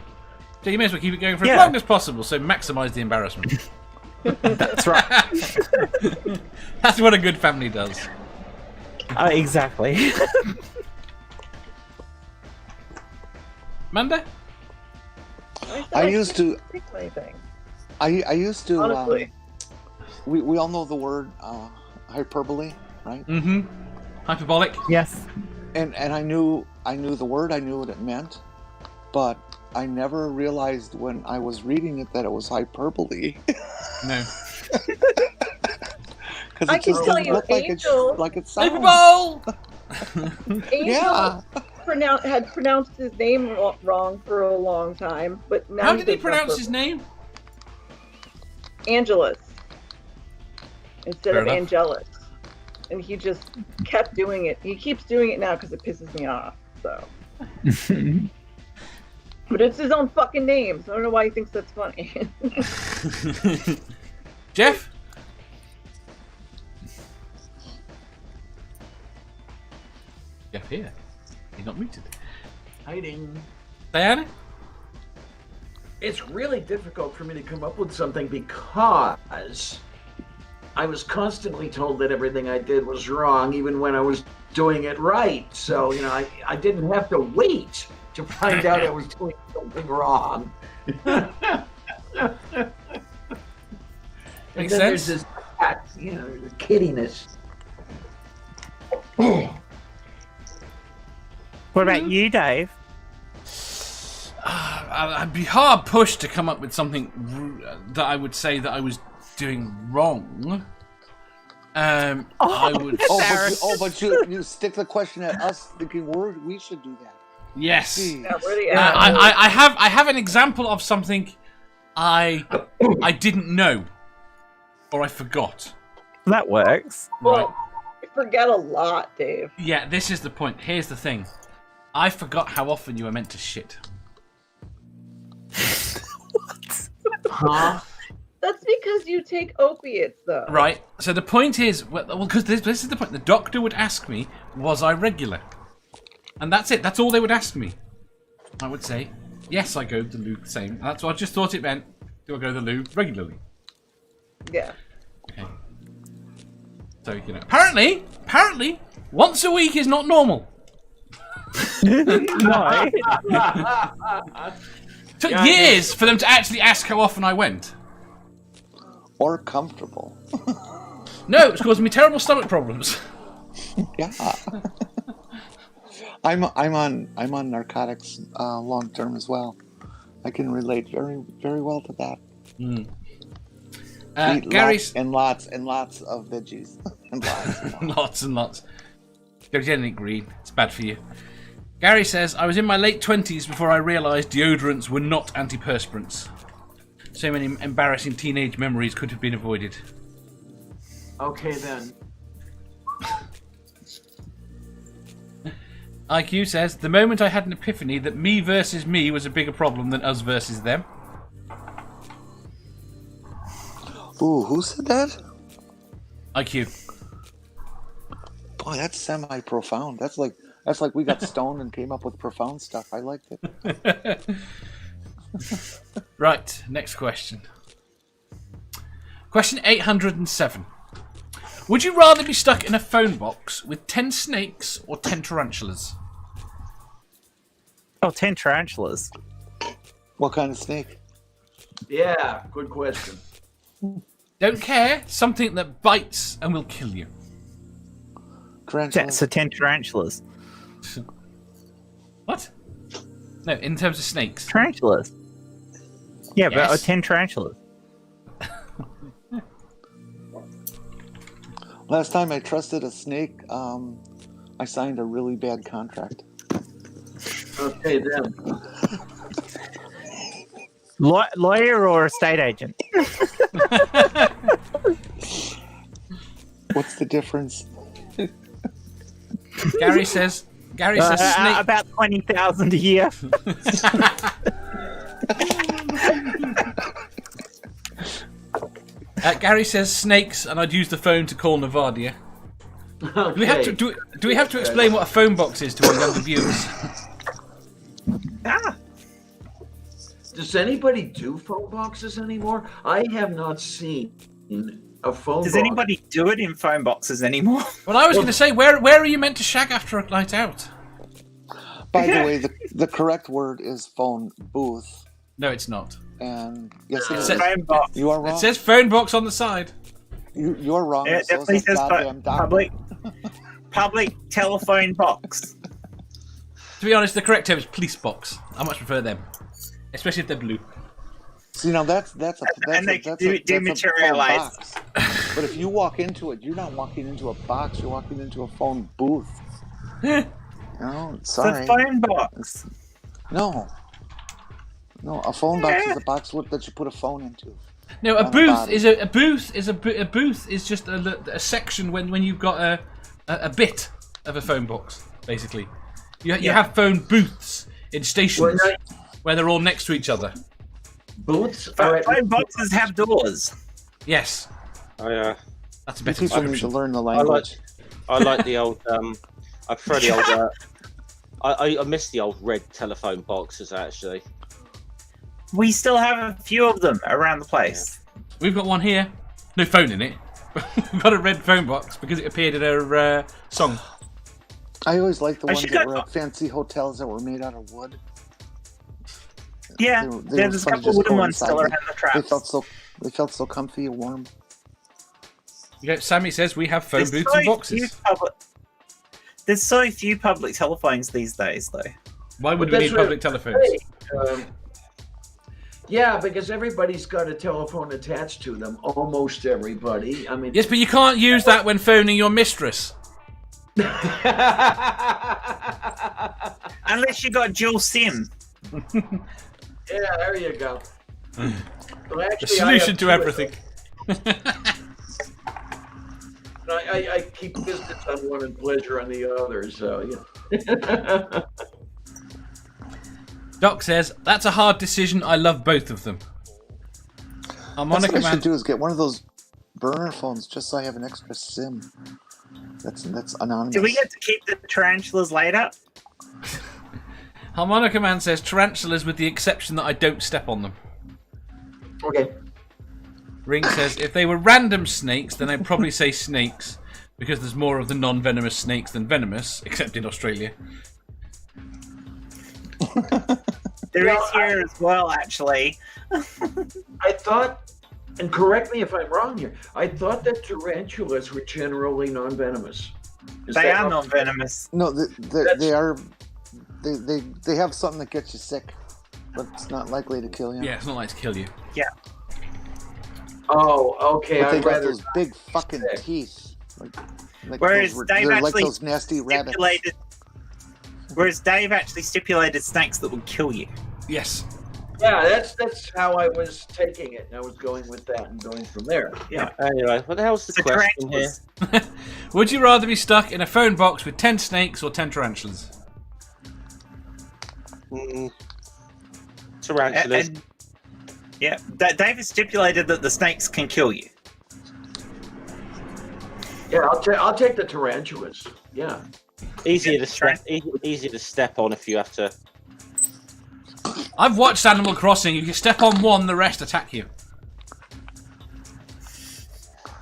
So you may as well keep it going for as long as possible. So maximise the embarrassment. That's right. That's what a good family does. Exactly. Amanda? I used to. Pick anything. I used to. Honestly. We all know the word hyperbole, right? Mm-hmm. Hyperbolic. Yes. And I knew the word. I knew what it meant, but I never realized when I was reading it that it was hyperbole. No. Because I it can just tell doesn't you, look Angel. like it sounds. Hyperbole. Angel had pronounced his name wrong for a long time, but now How did he does pronounce not his name? Angelus instead Fair of enough. Angelus, and he just kept doing it. He keeps doing it now because it pisses me off. So, but it's his own fucking name, so I don't know why he thinks that's funny. Jeff? Jeff here. He's not muted. Hiding. Diana? It's really difficult for me to come up with something because I was constantly told that everything I did was wrong, even when I was doing it right. So, I didn't have to wait to find out I was doing something wrong. And Makes then sense. there's this, the kiddiness. What about you, Dave? I'd be hard pushed to come up with something that I would say that I was doing wrong. I would. But you stick the question at us, thinking we should do that. Yes. I I have an example of something I didn't know or I forgot. That works. Well, I forget a lot, Dave. Yeah, this is the point. Here's the thing. I forgot how often you were meant to shit. What? Huh? That's because you take opiates, though. Right. So the point is, because this is the point. The doctor would ask me, was I regular? And that's it. That's all they would ask me. I would say, yes, I go to the loo. Same. And that's what I just thought it meant. Do I go to the loo regularly? Yeah. Okay. So, apparently, once a week is not normal. No. Took years for them to actually ask how often I went. Or comfortable. No, it's causing me terrible stomach problems. Yeah. I'm on narcotics long term as well. I can relate very, very well to that. Eat Gary's lots and lots of veggies. And lots and lots. Go to anything green. It's bad for you. Gary says, I was in my late 20s before I realised deodorants were not antiperspirants. So many embarrassing teenage memories could have been avoided. Okay, then. IQ says, the moment I had an epiphany that me versus me was a bigger problem than us versus them. Ooh, who said that? IQ. Boy, that's semi-profound. That's like we got stoned and came up with profound stuff. I liked it. Right, next question. Question 807. Would you rather be stuck in a phone box with 10 snakes or 10 tarantulas? Oh, 10 tarantulas. What kind of snake? Yeah, good question. Don't care. Something that bites and will kill you. Tarantula. So 10 tarantulas. What? No, in terms of snakes. Tarantulas. Yeah, Yes. but 10 tarantulas. Last time I trusted a snake, I signed a really bad contract. Okay, then. Lawyer or estate agent? What's the difference? Gary says snake. About 20,000 a year. Gary says snakes, and I'd use the phone to call Nevadia. Okay. Do we have to do we have to explain what a phone box is to our younger viewers? Does anybody do phone boxes anymore? I have not seen a phone Does box. anybody do it in phone boxes anymore? Well, I was going to say, where are you meant to shag after a night out? By the way, the correct word is phone booth. No, it's not. And yes, it It is. says- Phone box. You are wrong. It says phone box on the side. You're wrong. It So is definitely that says goddamn doctor. public telephone box. To be honest, the correct term is police box. I much prefer them, especially if they're blue. See, now that's a And they that's do a phone materialize. box. But if you walk into it, you're not walking into a box. You're walking into a phone booth. No, sorry. The phone box. No, a phone box is a box that you put a phone into. No, a On a booth body. is a booth is just a section when you've got a bit of a phone box, basically. You have phone booths in stations where they're all next to each other. Booths? Phone boxes have doors. Yes, Oh yeah. that's a You better people need to description. learn the language. I like the old. I prefer the old. I miss the old red telephone boxes actually. We still have a few of them around the place. We've got one here, no phone in it. We've got a red phone box because it appeared in a song. I always liked the I ones should that go- were at fancy hotels that were made out of wood. Yeah, They were there's a fun to couple just wooden go ones inside. still around the traps. They felt so comfy and warm. Yeah, Sammy says we have phone There's booths so and few boxes. There's so few public telephones these days, though. Why would But we that's need what- public telephones? Hey, yeah, because everybody's got a telephone attached to them. Almost everybody. I mean, Yes, but you can't use that when phoning your mistress. Unless you got dual SIM. Yeah, there you go. Well, The actually, solution to I have everything. I keep business on one and pleasure on the other, so yeah. Doc says, that's a hard decision. I love both of them. That's Harmonica what I Man. should do is get one of those burner phones just so I have an extra SIM. That's anonymous. Do we get to keep the tarantulas later? Harmonica Man says, tarantulas with the exception that I don't step on them. Okay. Ring says, if they were random snakes, then I'd probably say snakes, because there's more of the non-venomous snakes than venomous, except in Australia. There Well, is here as well, actually. I thought, and correct me if I'm wrong here, I thought that tarantulas were generally non-venomous. Is They that are not- non-venomous. No, they are. They have something that gets you sick, but it's not likely to kill you. Yeah, it's not like to kill you. Yeah. Oh, okay. But they I'd got rather. those big fucking sick. teeth. Like Whereas those, Dave they're like actually those nasty rabbits. Dave actually stipulated snakes that would kill you. Yes. Yeah, that's how I was taking it. I was going with that and going from there. Yeah. Anyway, what the hell's the So question here? tarantulas. Would you rather be stuck in a phone box with 10 snakes or 10 tarantulas? Tarantulas. Yeah, Dave has stipulated that the snakes can kill you. Yeah, I'll take the tarantulas. Yeah. Easier to step on if you have to. I've watched Animal Crossing. If you step on one, the rest attack you.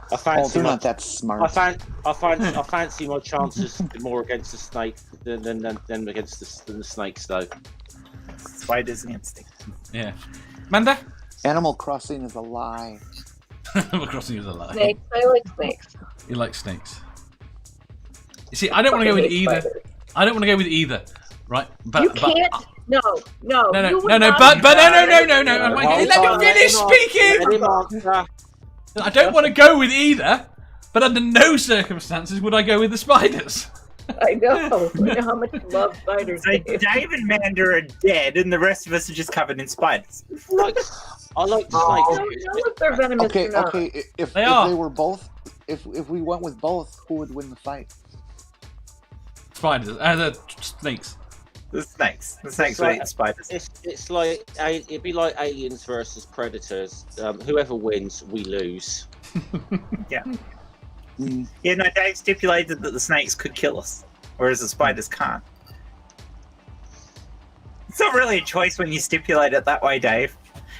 I Oh, fancy they're my, not that smart. I fancy my chances more against the snake than against the snakes though. Spiders and instinct. Yeah. Manda? Animal Crossing is a lie. Animal Crossing is a lie. Snakes. I like snakes. You like snakes. You see, I don't want to go with Fucking hate either. spiders. I don't want to go with either. Right? But, You can't. No. No, you would no, not- but no. Let Hold me on, finish let speaking! him answer. I don't want to go with either, but under no circumstances would I go with the spiders. I know. I know how much you love spiders. So Dave and Manda are dead, and the rest of us are just covered in spiders. I like I snakes. don't know if they're venomous Okay, or not. okay. If They are. they were both, if we went with both, who would win the fight? Spiders. The snakes. The snakes. The snakes will eat spiders. It's like it'd be like aliens versus predators. Whoever wins, we lose. Yeah. Yeah, no, Dave stipulated that the snakes could kill us, whereas the spiders can't. It's not really a choice when you stipulate it that way, Dave.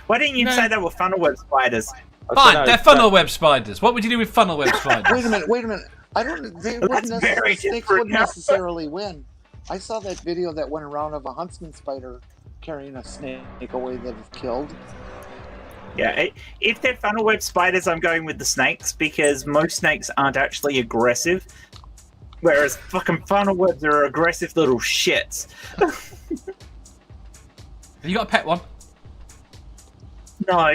Why didn't you No. say they were funnel web spiders? Fine, they're funnel web spiders. What would you do with funnel web spiders? Wait a minute. I don't. They wouldn't very snakes different. wouldn't necessarily win. I saw that video that went around of a huntsman spider carrying a snake away that is killed. Yeah, if they're funnel web spiders, I'm going with the snakes because most snakes aren't actually aggressive, whereas fucking funnel webs are aggressive little shits. Have you got a pet one? No,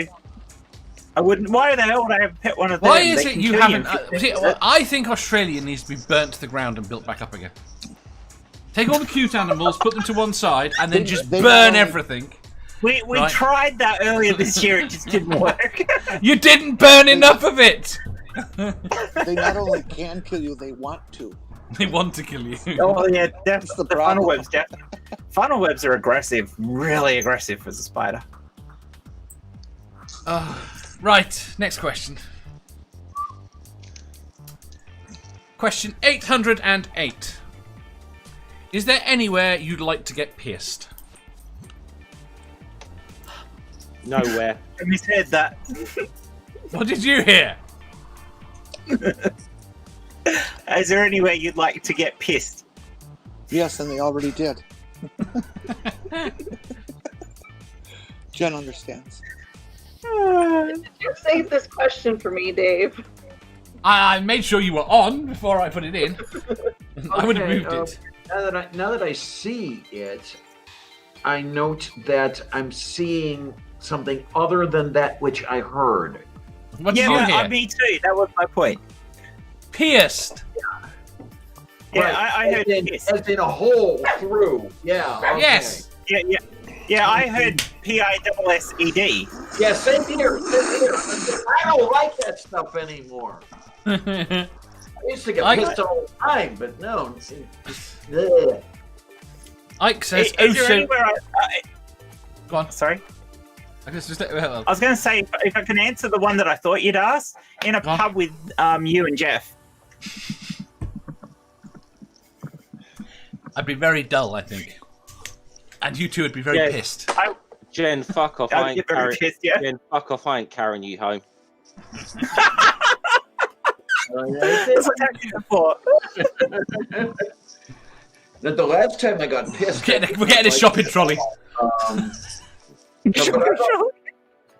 I wouldn't. Why the hell would I have pet one of them? Why is They it can you kill haven't? if See, I think Australia needs to be burnt to the ground and built back up again. Take all the cute animals, put them to one side, and then just They burn only- everything. We Right. tried that earlier this year. It just didn't work. You didn't burn enough of it. They not only can kill you, they want to. They want to kill you. Oh yeah, That's the the problem. funnel webs. Funnel webs are aggressive, really aggressive as a spider. Right, next question. Question 808. Is there anywhere you'd like to get pierced? Nowhere. And we said that. What did you hear? Is there anywhere you'd like to get pissed? Yes, and they already did. Jen understands. You saved this question for me, Dave. I made sure you were on before I put it in. I would have Okay, moved it. Now that I see it, I note that I'm seeing something other than that which I heard. What did Yeah, you but, hear? me too. That was my point. Pierced. Yeah, Right. I heard pissed. As in a hole through. Yeah. Okay. Yes. Yeah, I heard P-I-S-S-E-D. Yeah, same here. I don't like that stuff anymore. I used to get I- pissed all the time, but no. Ugh. Ike says, Is there anywhere Go on. Sorry? I was going to say, if I can answer the one that I thought you'd ask, in a Go on. pub with you and Jeff. I'd be very dull, I think. And you two would be very Yeah. pissed. Jen, fuck off. I'd I ain't get very carrying. pissed, yeah. Jen, fuck off. I ain't carrying you home. That's what I did before. Now, the last time I got pissed, We're getting a shopping trolley. No, but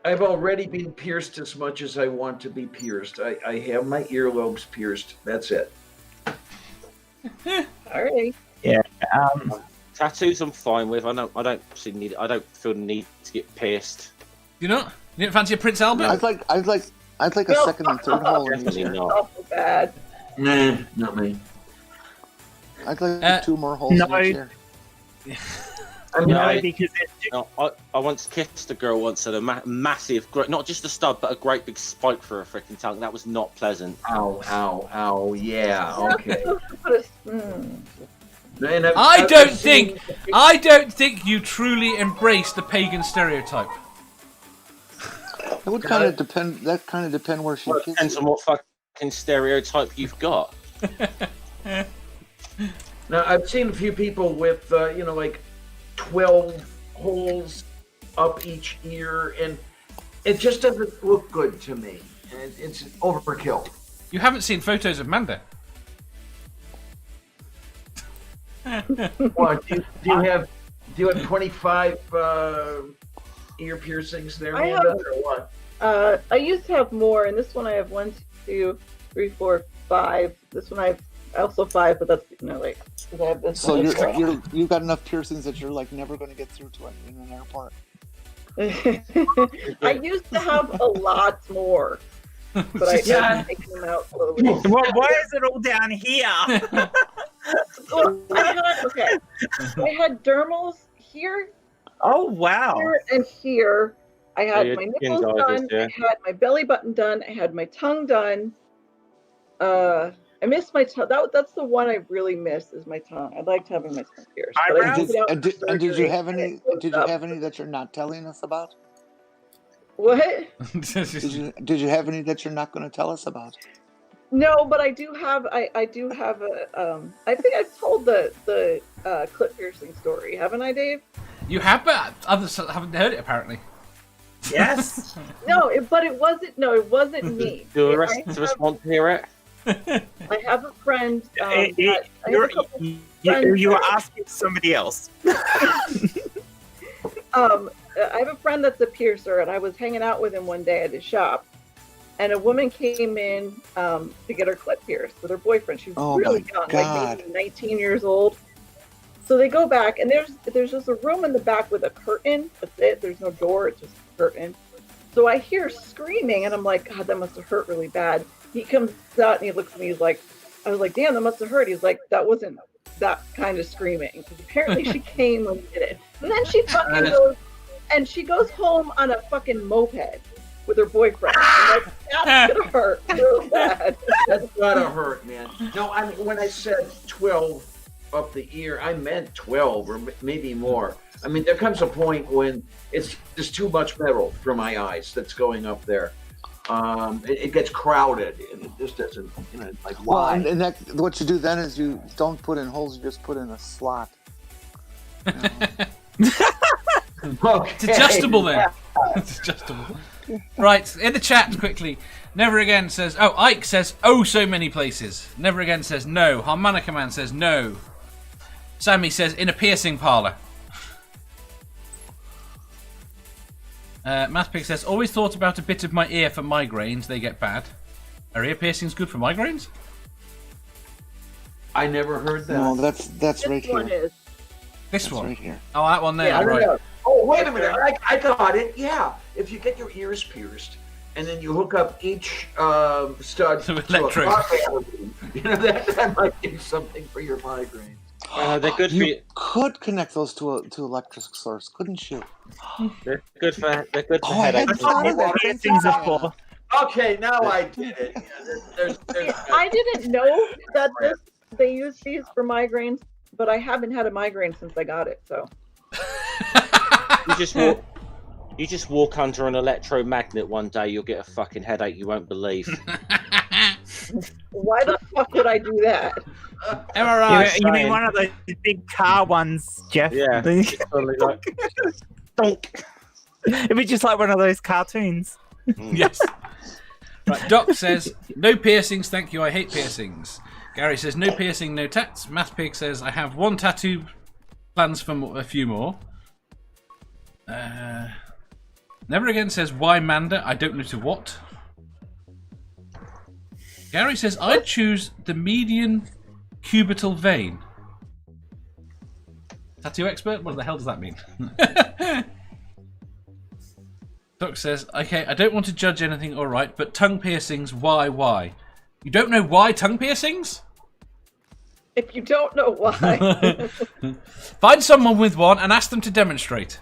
I've already been pierced as much as I want to be pierced. I have my earlobes pierced. That's it. All right. Tattoos, I'm fine with. I don't feel the need to get pierced. You know? You didn't fancy a Prince Albert? I'd like a second and third hole in each Definitely ear. not. Awful bad. Nah, not me. I'd like 2 more holes no. in each ear. No, because No, I once kissed a girl once at a massive, not just a stub, but a great big spike for her freaking tongue. That was not pleasant. Ow. Yeah, okay. And I I've don't seen- think you truly embrace the pagan stereotype. It would kind of depend. That kind of depend where she Well, it kisses. depends on what fucking stereotype you've got. Now, I've seen a few people with, like 12 holes up each ear, and it just doesn't look good to me. And it's overkill. You haven't seen photos of Manda. What, do you have 25 ear piercings there, I Amanda, have- or what? I used to have more, and this one I have 1, 2, 3, 4, 5. This one I have also 5, but that's like. 'cause I have this So one. you've got enough piercings that you're like never going to get through to it in an airport. I used to have a lot more, but I started taking them out slowly. Well, why is it all down here? Well, I had dermals here, Oh wow! here, and here. I had your my skin nipples sizes, done. yeah. I had my belly button done. I had my tongue done. I missed my tongue. That's the one I really miss is my tongue. I liked having my tongue pierced. But I Eyebrows? took it out And for did you surgery have and any? it closed Did you up. have any that you're not telling us about? What? Did you have any that you're not going to tell us about? No, but I do have. I do have a. I think I've told the clip piercing story, haven't I, Dave? You have, but others haven't heard it apparently. Yes. No, but it wasn't. No, it wasn't me. Do the rest I of us want to hear it? have a friend. I have You're, a couple you were asking somebody else. I have a friend that's a piercer, and I was hanging out with him one day at his shop, and a woman came in to get her clit pierced with her boyfriend. She was Oh really my young, God. like maybe 19 years old. So they go back, and there's just a room in the back with a curtain. That's it. There's no door. It's just a curtain. So I hear screaming, and I'm like, God, that must have hurt really bad. He comes out, and he looks at me. He's like, I was like, damn, that must have hurt. He's like, that wasn't that kind of screaming. Because apparently she came when we did it. And then she fucking goes, and she goes home on a fucking moped with her boyfriend. I'm like, that's gonna hurt real bad. That's gotta hurt, man. No, I mean, when I said 12 up the ear, I meant 12 or maybe more. I mean, there comes a point when it's just too much metal for my eyes that's going up there. It gets crowded, and it just doesn't, like, Well, why? and that what you do then is you don't put in holes; you just put in a slot. Okay. It's adjustable then. It's adjustable. Right, in the chat quickly. Never Again says, oh, Ike says, oh, so many places. Never Again says, no. Harmonica Man says, no. Sammy says, in a piercing parlour. Mathpig says, always thought about a bit of my ear for migraines. They get bad. Are ear piercings good for migraines? I never heard that. No, that's This right one here. is. This That's one. right here. Oh, that one there. Yeah, I right. know. Oh, wait a minute. I got it. Yeah. If you get your ears pierced and then you hook up each stud To to a electrode. car battery, that might do something for your migraine. They're good for You you. could connect those to electric source, couldn't you? They're good for Oh, I headaches. hadn't thought of that. Piercings are for. Okay, now I get it. Yeah, there's I didn't know that they use these for migraines, but I haven't had a migraine since I got it. So You just walk under an electromagnet one day, you'll get a fucking headache you won't believe. why the fuck would I do that? MRI. You mean one of those big car ones, Jeff? Yeah. It's totally like, donk. It'd be just like one of those cartoons. Yes. Right, Doc says, no piercings, thank you, I hate piercings. Gary says, no piercing, no tats. Mathpig says, I have one tattoo, plans for a few more. Never Again says, why Manda? I don't know to what. Gary says, I'd choose the median cubital vein. Tattoo expert? What the hell does that mean? Doc says, okay, I don't want to judge anything, alright, but tongue piercings, why? You don't know why tongue piercings? If you don't know why, Find someone with one and ask them to demonstrate.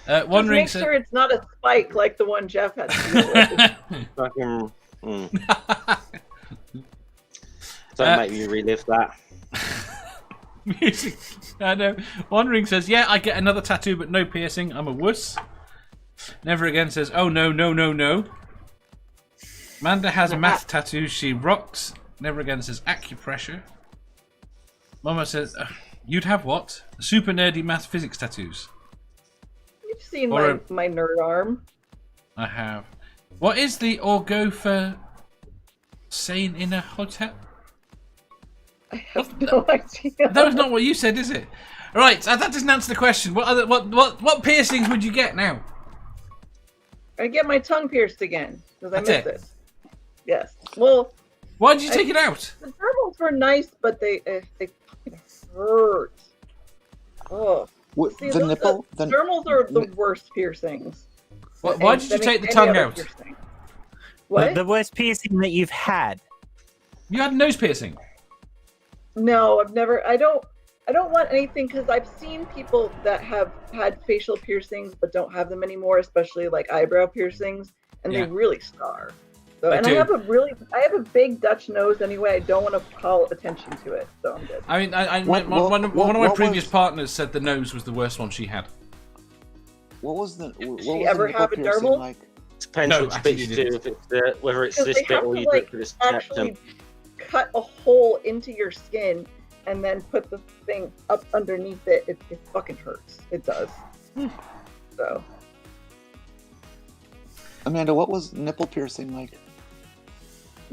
just Wondering make sure it's not a spike like the one Jeff had to deal with. Fucking. Don't make me relive that. Music. I know. Wandering says, yeah, I get another tattoo, but no piercing. I'm a wuss. Never Again says, oh, no. Amanda has a math tattoo. She rocks. Never Again says, acupressure. Mama says, you'd have what? Super nerdy math physics tattoos. You've seen Or my nerd arm. I have. What is the Orgofa saying in a hotel? I have no idea. That was not what you said, is it? Right, that doesn't answer the question. What piercings would you get now? I get my tongue pierced again because I That's missed it. Yes. Well, Why did you take it out? the dermals were nice, but they fucking hurt. Oh. What, See, the those- nipple? The dermals are the worst piercings. Why did you take the tongue out? What? The worst piercing that you've had. You had a nose piercing. No, I've never. I don't want anything because I've seen people that have had facial piercings but don't have them anymore, especially like eyebrow piercings, and Yeah. they really scar. So, They and do. I have a big Dutch nose anyway. I don't want to call attention to it, so I'm good. I mean, What- one of my what previous was- partners said the nose was the worst one she had. What was the? What she was ever the nipple have a piercing dermal? like? Depends No, which actually bit you you do, if it's whether it's Because this they bit have or to you do it like for the septum. actually cut a hole into your skin and then put the thing up underneath it. It fucking hurts. It does. So Amanda, what was nipple piercing like?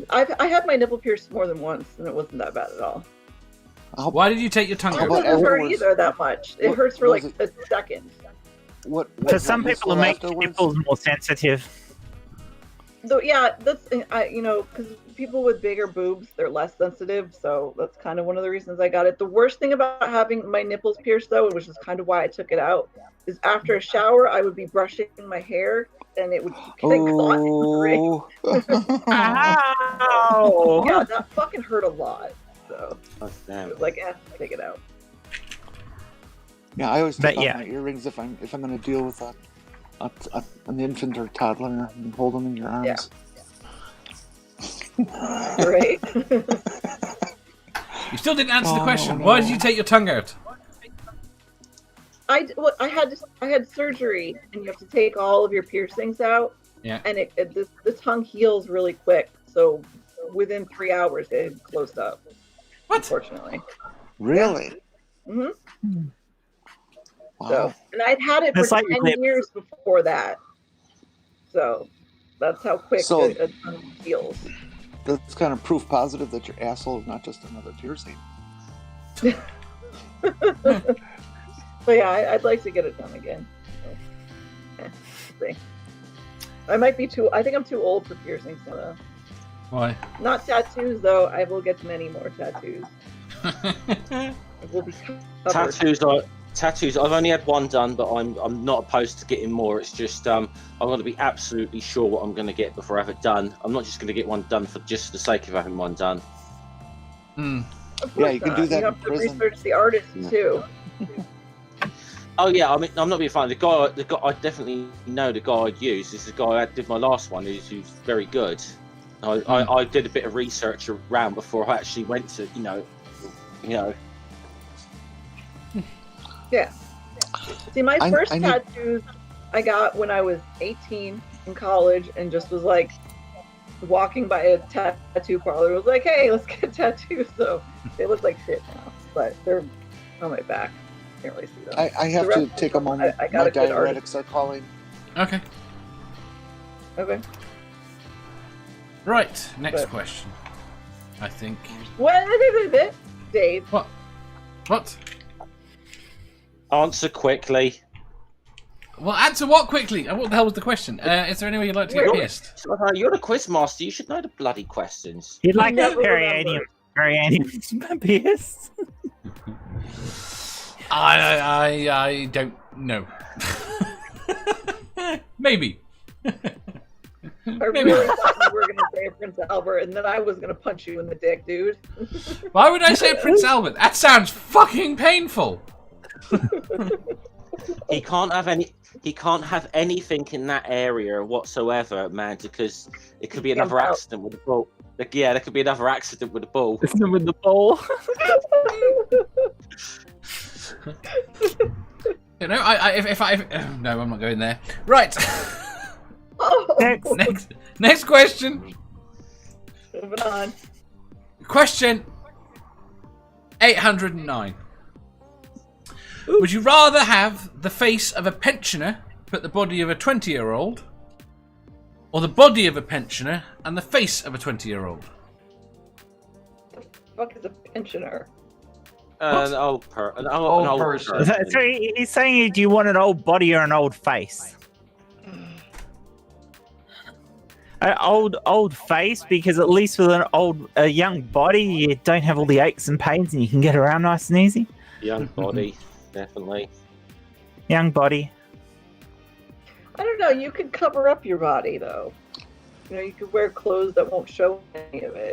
I had my nipple pierced more than once, and it wasn't that bad at all. Why did you take your tongue How It out? about doesn't hurt afterwards? either that much. It What- hurts for was like a second. What? For some what people, it was makes afterwards? nipples more sensitive. So yeah, that's because people with bigger boobs, they're less sensitive. So that's kind of one of the reasons I got it. The worst thing about having my nipples pierced, though, which is kind of why I took it out, is after a shower, I would be brushing my hair and it would get caught in the ring. Oh. Ow! Yeah, that fucking hurt a lot. So Oh, damn. it was like, take it out. Yeah, I always But take off yeah. my earrings if I'm going to deal with an infant or toddler and hold them in your arms. Yeah. Right? You still didn't answer the Oh, question. no. Why did you take your tongue out? I had surgery, and you have to take all of your piercings out. Yeah. And the tongue heals really quick, so within 3 hours it had closed up. What? Unfortunately. Really? hmm Wow. So, and I'd had it for It's like 10 lips. years before that. So that's how quick So- a tongue heals. That's kind of proof positive that your asshole is not just another piercing. But yeah, I'd like to get it done again. So, we'll see. I might be I think I'm too old for piercings now, though. Why? Not tattoos, though. I will get many more tattoos. It will be covered. Tattoos. I've only had one done, but I'm not opposed to getting more. It's just I want to be absolutely sure what I'm going to get before I have it done. I'm not just going to get one done for just the sake of having one done. Hmm. Of Yeah, course you can not. do that You in have to prison. research the artist, too. Oh yeah, I mean I'm not being funny. The guy I definitely know the guy I'd use is the guy I did my last one, who's very good. I did a bit of research around before I actually went to you know. Yeah. See, my I- first I need- tattoos I got when I was 18 in college, and just was like walking by a tattoo parlor. It was like, hey, let's get tattoos. So they look like shit now, but they're on my back. Can't really see them. I have The to rest take of a them, moment. I got My a good artist. diuretics are calling. Okay. Okay. Right. Next But- question. I think. What? Dave. What? Answer quickly. Well, answer what quickly? What the hell was the question? Is there any way you'd like to get You're- pierced? You're the quiz master. You should know the bloody questions. You'd like a never perianium pierce? I don't know. Maybe. I really thought you were gonna say Prince Albert, and then I was gonna punch you in the dick, dude. Why would I say Prince Albert? That sounds fucking painful. He can't have anything in that area whatsoever, man, because it could be He another comes out. accident with the ball. Like, yeah, there could be another accident with the ball. With the ball. You know, no, I'm not going there. Right. Oh, Next question. moving on. Question 809. Would you rather have the face of a pensioner but the body of a 20-year-old, or the body of a pensioner and the face of a 20-year-old? fuck is a pensioner? An old person. So he's saying, do you want an old body or an old face? An old face, because at least with a young body, you don't have all the aches and pains, and you can get around nice and easy. Young body, definitely. Young body. I don't know. You could cover up your body though. You know, you could wear clothes that won't show any of it.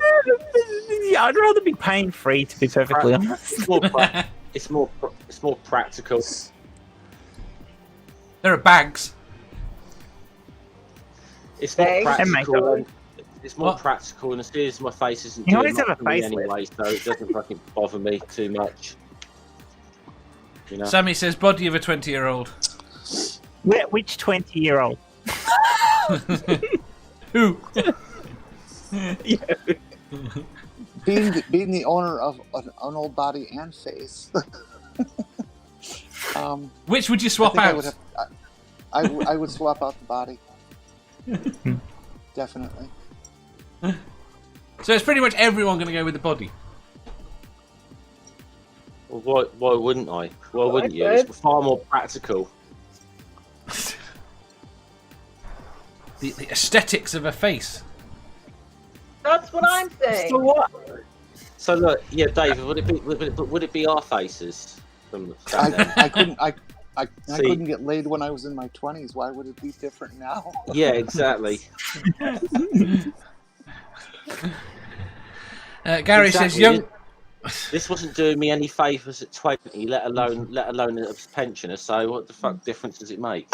Yeah, I'd rather be pain free, to be perfectly honest. It's more practical. There are bags. It's more Bags? practical. It's more What? practical, and as soon as my face isn't You doing always have much a for me facelift. anyway, so it doesn't fucking bother me too much. You know. Sammy says body of a 20-year-old. Which 20-year-old? Who? Being the owner of an old body and face. Which would you swap out? I would swap out the body. Definitely. So it's pretty much everyone going to go with the body. Well, why wouldn't I? Why wouldn't you? could. It's far more practical. The aesthetics of a face. That's what I'm saying. So what? So look, yeah, David, would it be our faces from back then? I See- couldn't get laid when I was in my 20s. Why would it be different now? Yeah, exactly. Gary says young. This wasn't doing me any favours at 20, let alone as a pensioner. So what the fuck difference does it make?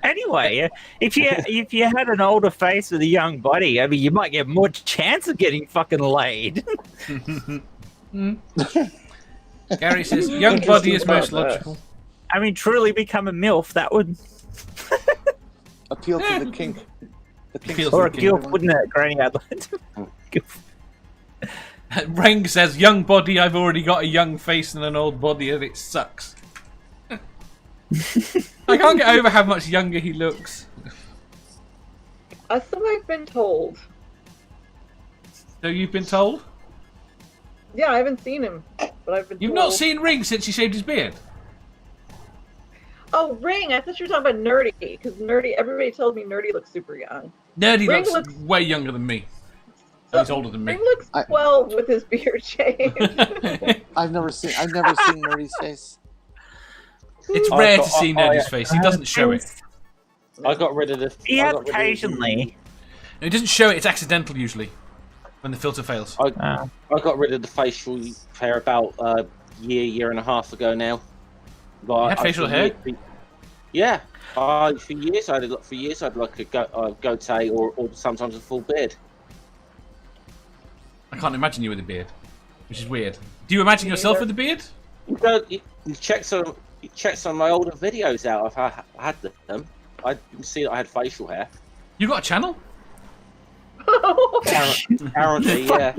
Anyway, if you had an older face with a young body, I mean, you might get more chance of getting fucking laid. Gary says young body is most logical. I mean, truly become a MILF, that would... Appeal to the kink. The kink Appeal to Or a the gilf, wouldn't it, Granny Adelaide? Reng says young body. I've already got a young face and an old body, and it sucks. I can't get over how much younger he looks. That's what I've been told. So you've been told? Yeah, I haven't seen him, but I've been You've told. not seen Ring since he shaved his beard? Oh, Ring! I thought you were talking about Nerdy, because Nerdy, everybody tells me Nerdy looks super young. Nerdy Ring looks looks- way younger than me. So, He's older than me. Ring looks 12 with his beard shaved. I've never seen Nerdy's face. It's I rare got- to see I- Nerdy's face. He doesn't show it. I got rid of the. He I has got rid of the- occasionally. He doesn't show it. It's accidental usually when the filter fails. I got rid of the facial hair about a year and a half ago now. Like, You had facial for hair? Yeah. For years I had like a goatee or sometimes a full beard. I can't imagine you with a beard, which is weird. Do you imagine yourself with a beard? You check some of my older videos out. I had them. I didn't see that I had facial hair. You got a channel? Apparently, yeah.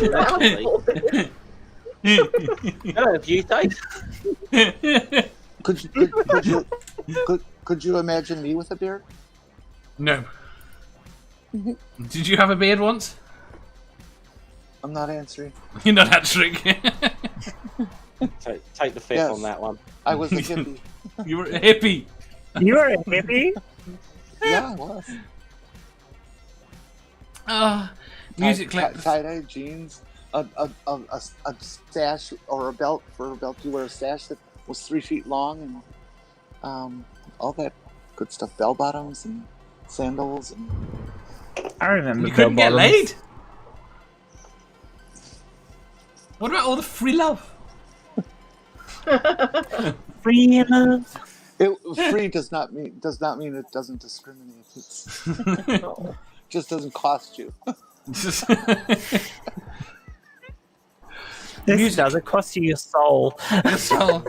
Definitely. Hello, you, Dave. Could you imagine me with a beard? No. Did you have a beard once? I'm not answering. You're not answering. Take the fifth Yes. on that one. I was a hippie. You were a hippie. You were a hippie? Yeah, I was. Music collector. Tie-dye jeans, a stash or a belt. For a belt, you wear a stash that was 3 feet long, and all that good stuff. Bell bottoms and sandals, and I remember You couldn't get bell-bottoms. laid? What about all the free love? Free love. free does not mean it doesn't discriminate. It's just doesn't cost you. This does, it costs you your soul. So,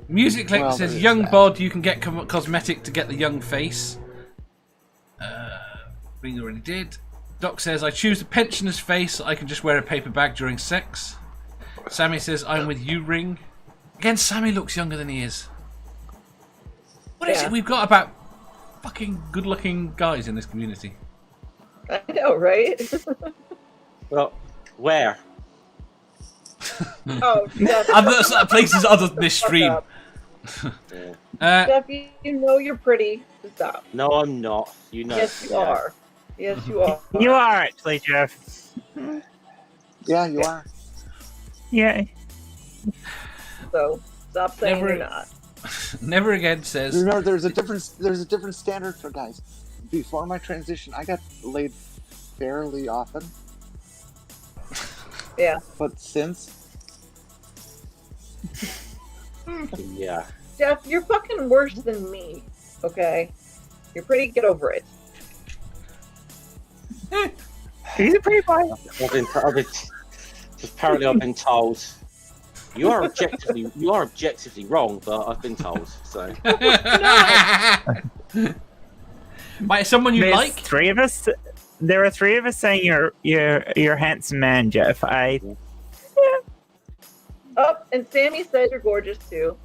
Music collector Well, says there is young that. bod, you can get cosmetic to get the young face. Ring already did. Doc says I choose the pensioner's face so I can just wear a paper bag during sex. Sammy says I'm with you, Ring. Again, Sammy looks younger than he is. What is Yeah. it we've got about fucking good looking guys in this community? I know, right? Well, where? Oh, Jeff, Other places other than this stream. Jeff, you know you're pretty. Stop. No, I'm not. You know. Yes, you are. Yes, you are. You are actually, Jeff. Yeah, you are. Yeah. So stop saying Never- you're not. Never again says. Remember, there's a different standard for guys. Before my transition, I got laid fairly often, Yeah. but since, Yeah. Jeff, you're fucking worse than me. Okay. You're pretty. Get over it. He's a pretty boy. Apparently, I've been told. You are objectively wrong, but I've been told. So. By someone you There's like? three of us. There are three of us saying you're a handsome man, Jeff. Oh, and Sammy said you're gorgeous too.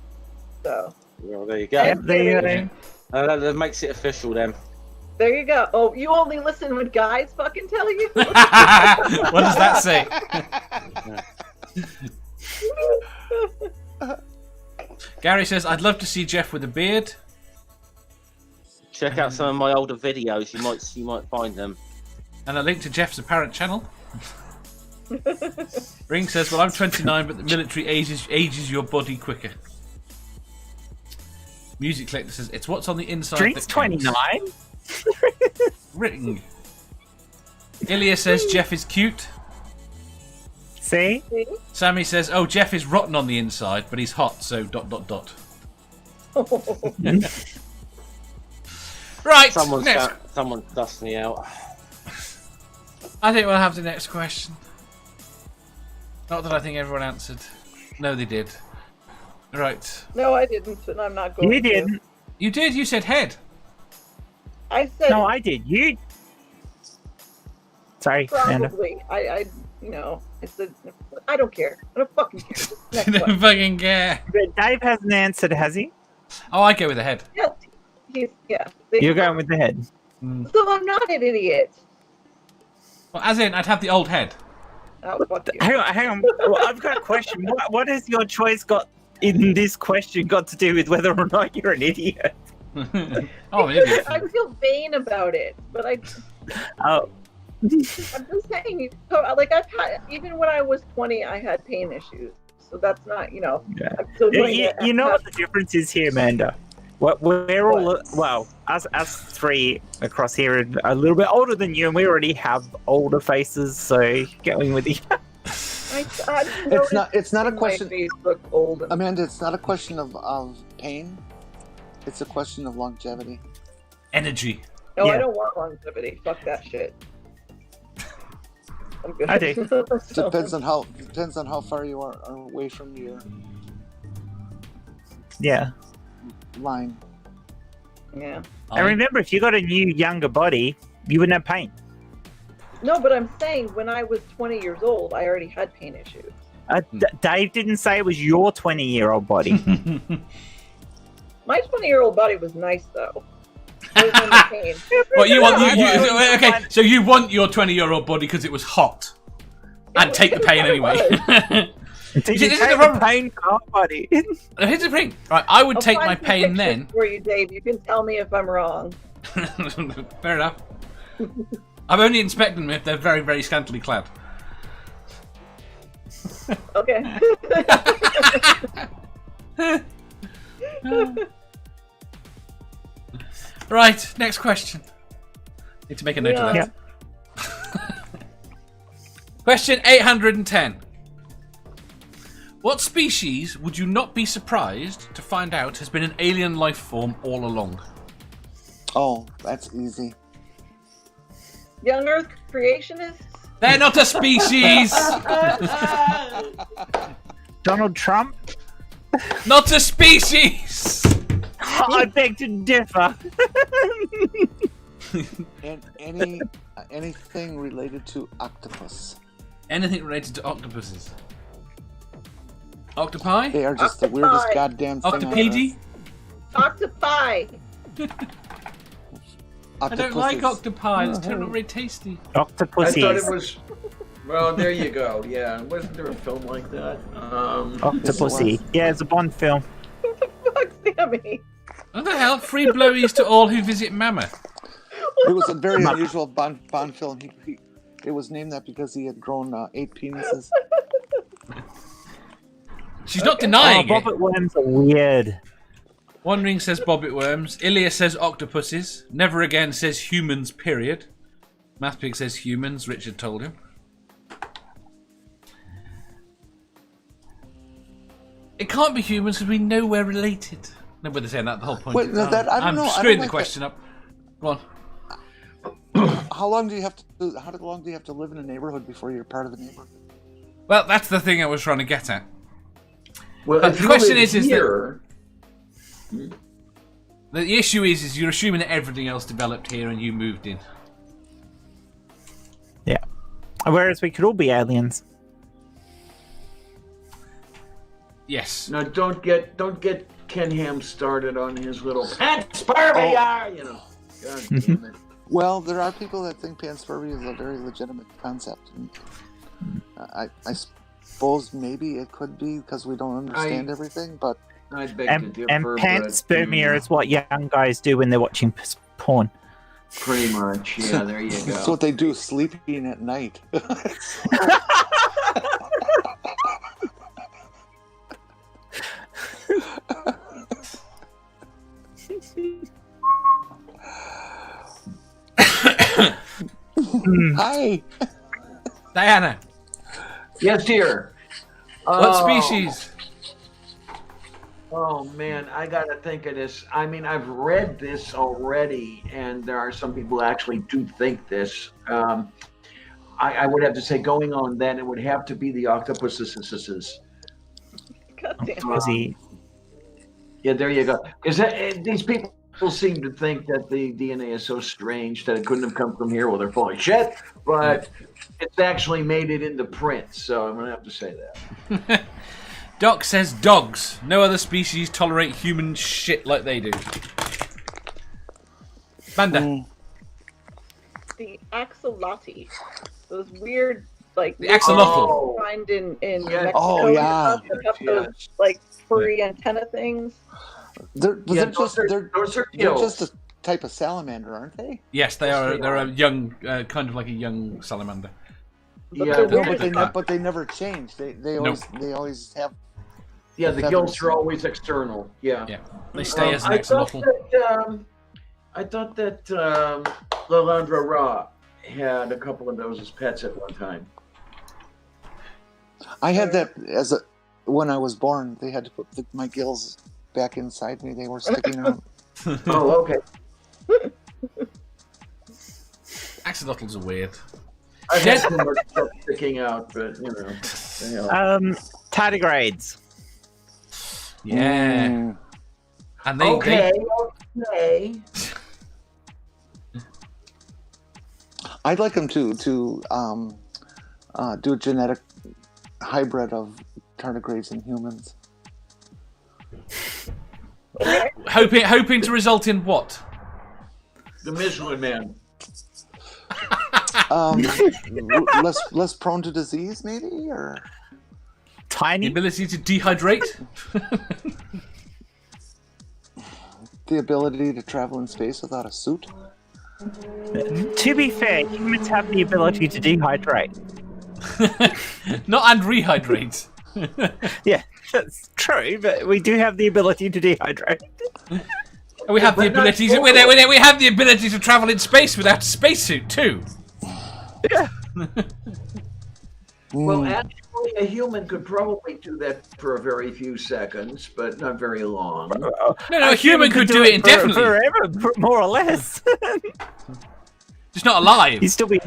So Well, there you go. Yeah, there you go. That makes it official then. there you go. Oh, you only listen when guys fucking tell you. What does that say? Gary says, I'd love to see Jeff with a beard. Check out some of my older videos. You might find them. And a link to Jeff's apparent channel. Ring says, well, I'm 29, but the military ages your body quicker. Music Collector says, it's what's on the inside. Drink's that counts." 29. Ring. Ilya says, Jeff is cute. See? Sammy says, oh, Jeff is rotten on the inside, but he's hot, so ... Right, Someone's dusting me out. I think we'll have the next question. Not that I think everyone answered. No, they did. Right. No, I didn't, and I'm not going You to. didn't. You did, you said head. I said No, I did. You. Sorry, Amanda. probably. I said I don't care. I don't fucking care. Just I next don't one. fucking care. But Dave hasn't answered, has he? Oh, I go with the head. Yes, yeah. You're going with the head. So I'm not an idiot. Well, as in, I'd have the old head. Oh, fuck you. Hang on. Well, I've got a question. What has your choice got in this question got to do with whether or not you're an idiot? Oh, maybe. I feel vain about it, but Oh, I'm just saying. Like I've had, even when I was 20, I had pain issues. So that's not, yeah. I'm still doing You, it. you know what the difference is here, Amanda? We're all, well, us three across here are a little bit older than you, and we already have older faces, so going with you. it's not a question. My face look old. Amanda, it's not a question of pain. It's a question of longevity. Energy. No, Yeah. I don't want longevity. Fuck that shit. I'm good. I do. Depends on how far you are away from your Yeah. line. Yeah. And remember, if you got a new, younger body, you wouldn't have pain. No, but I'm saying when I was 20 years old, I already had pain issues. Dave didn't say it was your 20-year-old body. My 20-year-old body was nice though. Other than the pain. Well, you want okay? So you want your 20-year-old body because it was hot, and take the pain anyway. Did See, you this is take the the problem. pain car body? Here's the thing, right? I would I'll take find my some pain pictures then. for you, Dave. You can tell me if I'm wrong. Fair enough. I'm only inspecting them if they're very, very scantily clad. Okay. Right, next question. Need to make a note of that. Question 810. What species would you not be surprised to find out has been an alien life form all along? Oh, that's easy. Young Earth creationists? They're not a species! Donald Trump? Not a species! I beg to differ. And anything related to octopus. Anything related to octopuses? Octopi? They are just the weirdest Octopi. goddamn thing. Octopedi? Octopi! I don't like octopi. It's terribly tasty. I thought Octopussies. it was Well, there you go. Yeah, wasn't there a film like that? Octopussy. Yeah, it's a Bond film. Fuck, Sammy. What the hell? Free blowies to all who visit Mama. It was a very unusual Bond film. It was named that because he had grown 8 penises. She's not denying it. Bobbit worms are weird. Wandering says Bobbit worms. Ilya says octopuses. Never again says humans, period. Mathpig says humans, Richard told him. It can't be humans because we know we're related. No, but they're saying that the whole point. Wait, no, that, I don't know. I'm screwing the question up. Go on. How long do you have to live in a neighborhood before you're part of the neighborhood? Well, that's the thing I was trying to get at. Well, But if the you question live is here, the issue is you're assuming that everything else developed here and you moved in. Yeah. Whereas we could all be aliens. Yes. no, don't get Ken Ham started on his little panspermia. You know, God damn it. Well, there are people that think panspermia is a very legitimate concept. And I suppose maybe it could be because we don't understand everything, but I beg And to differ. but, panspermia is what young guys do when they're watching porn. pretty much. Yeah, there you that's go. what they do sleeping at night. Hi. Diana, Yes, dear. what Oh. species? Oh man, I gotta think of this. I mean, I've read this already, and there are some people who actually do think this. I would have to say, going on then, it would have to be the octopuses. God damn. Fuzzy. Yeah, there you go. Because these people seem to think that the DNA is so strange that it couldn't have come from here. Well, they're full of shit, but it's actually made it into print. So I'm gonna have to say that. Doc says dogs. No other species tolerate human shit like they do. Banda. The axolotl. Those weird, like, The axolotl. Oh. find in Yeah. Mexico. Oh, and yeah. stuff that have Yes. those, like, furry antenna things. They're Yeah, just those are they're gills. just a type of salamander, aren't they? Yes, they Yes, are. they They're are. a young, kind of like a young salamander. But Yeah, they're no, weird. But they never change. They always have. Yeah, the feathers. gills are always external. Yeah. Yeah, they stay as an I thought axolotl. that Lavender Raw had a couple of those as pets at one time. I had that when I was born. They had to put my gills back inside me. They were sticking out. Oh, okay. Axolotls are weird. I've had too much stuff sticking out, but you know. Tardigrades. Yeah, Mm. and they Okay. I'd like them to do a genetic hybrid of tardigrades and humans. hoping to result in what? The Michelin Man. Less prone to disease, maybe, or The Tiny. ability to dehydrate. the ability to travel in space without a suit. To be fair, humans have the ability to dehydrate. Not and rehydrate. Yeah, that's true, but we do have the ability to dehydrate. And we have the But not ability to, fully. we have the ability to travel in space without a spacesuit too. Yeah. Well, actually, a human could probably do that for a very few seconds, but not very long. No, a human could do it indefinitely. forever, more or less. Just not alive. He's still be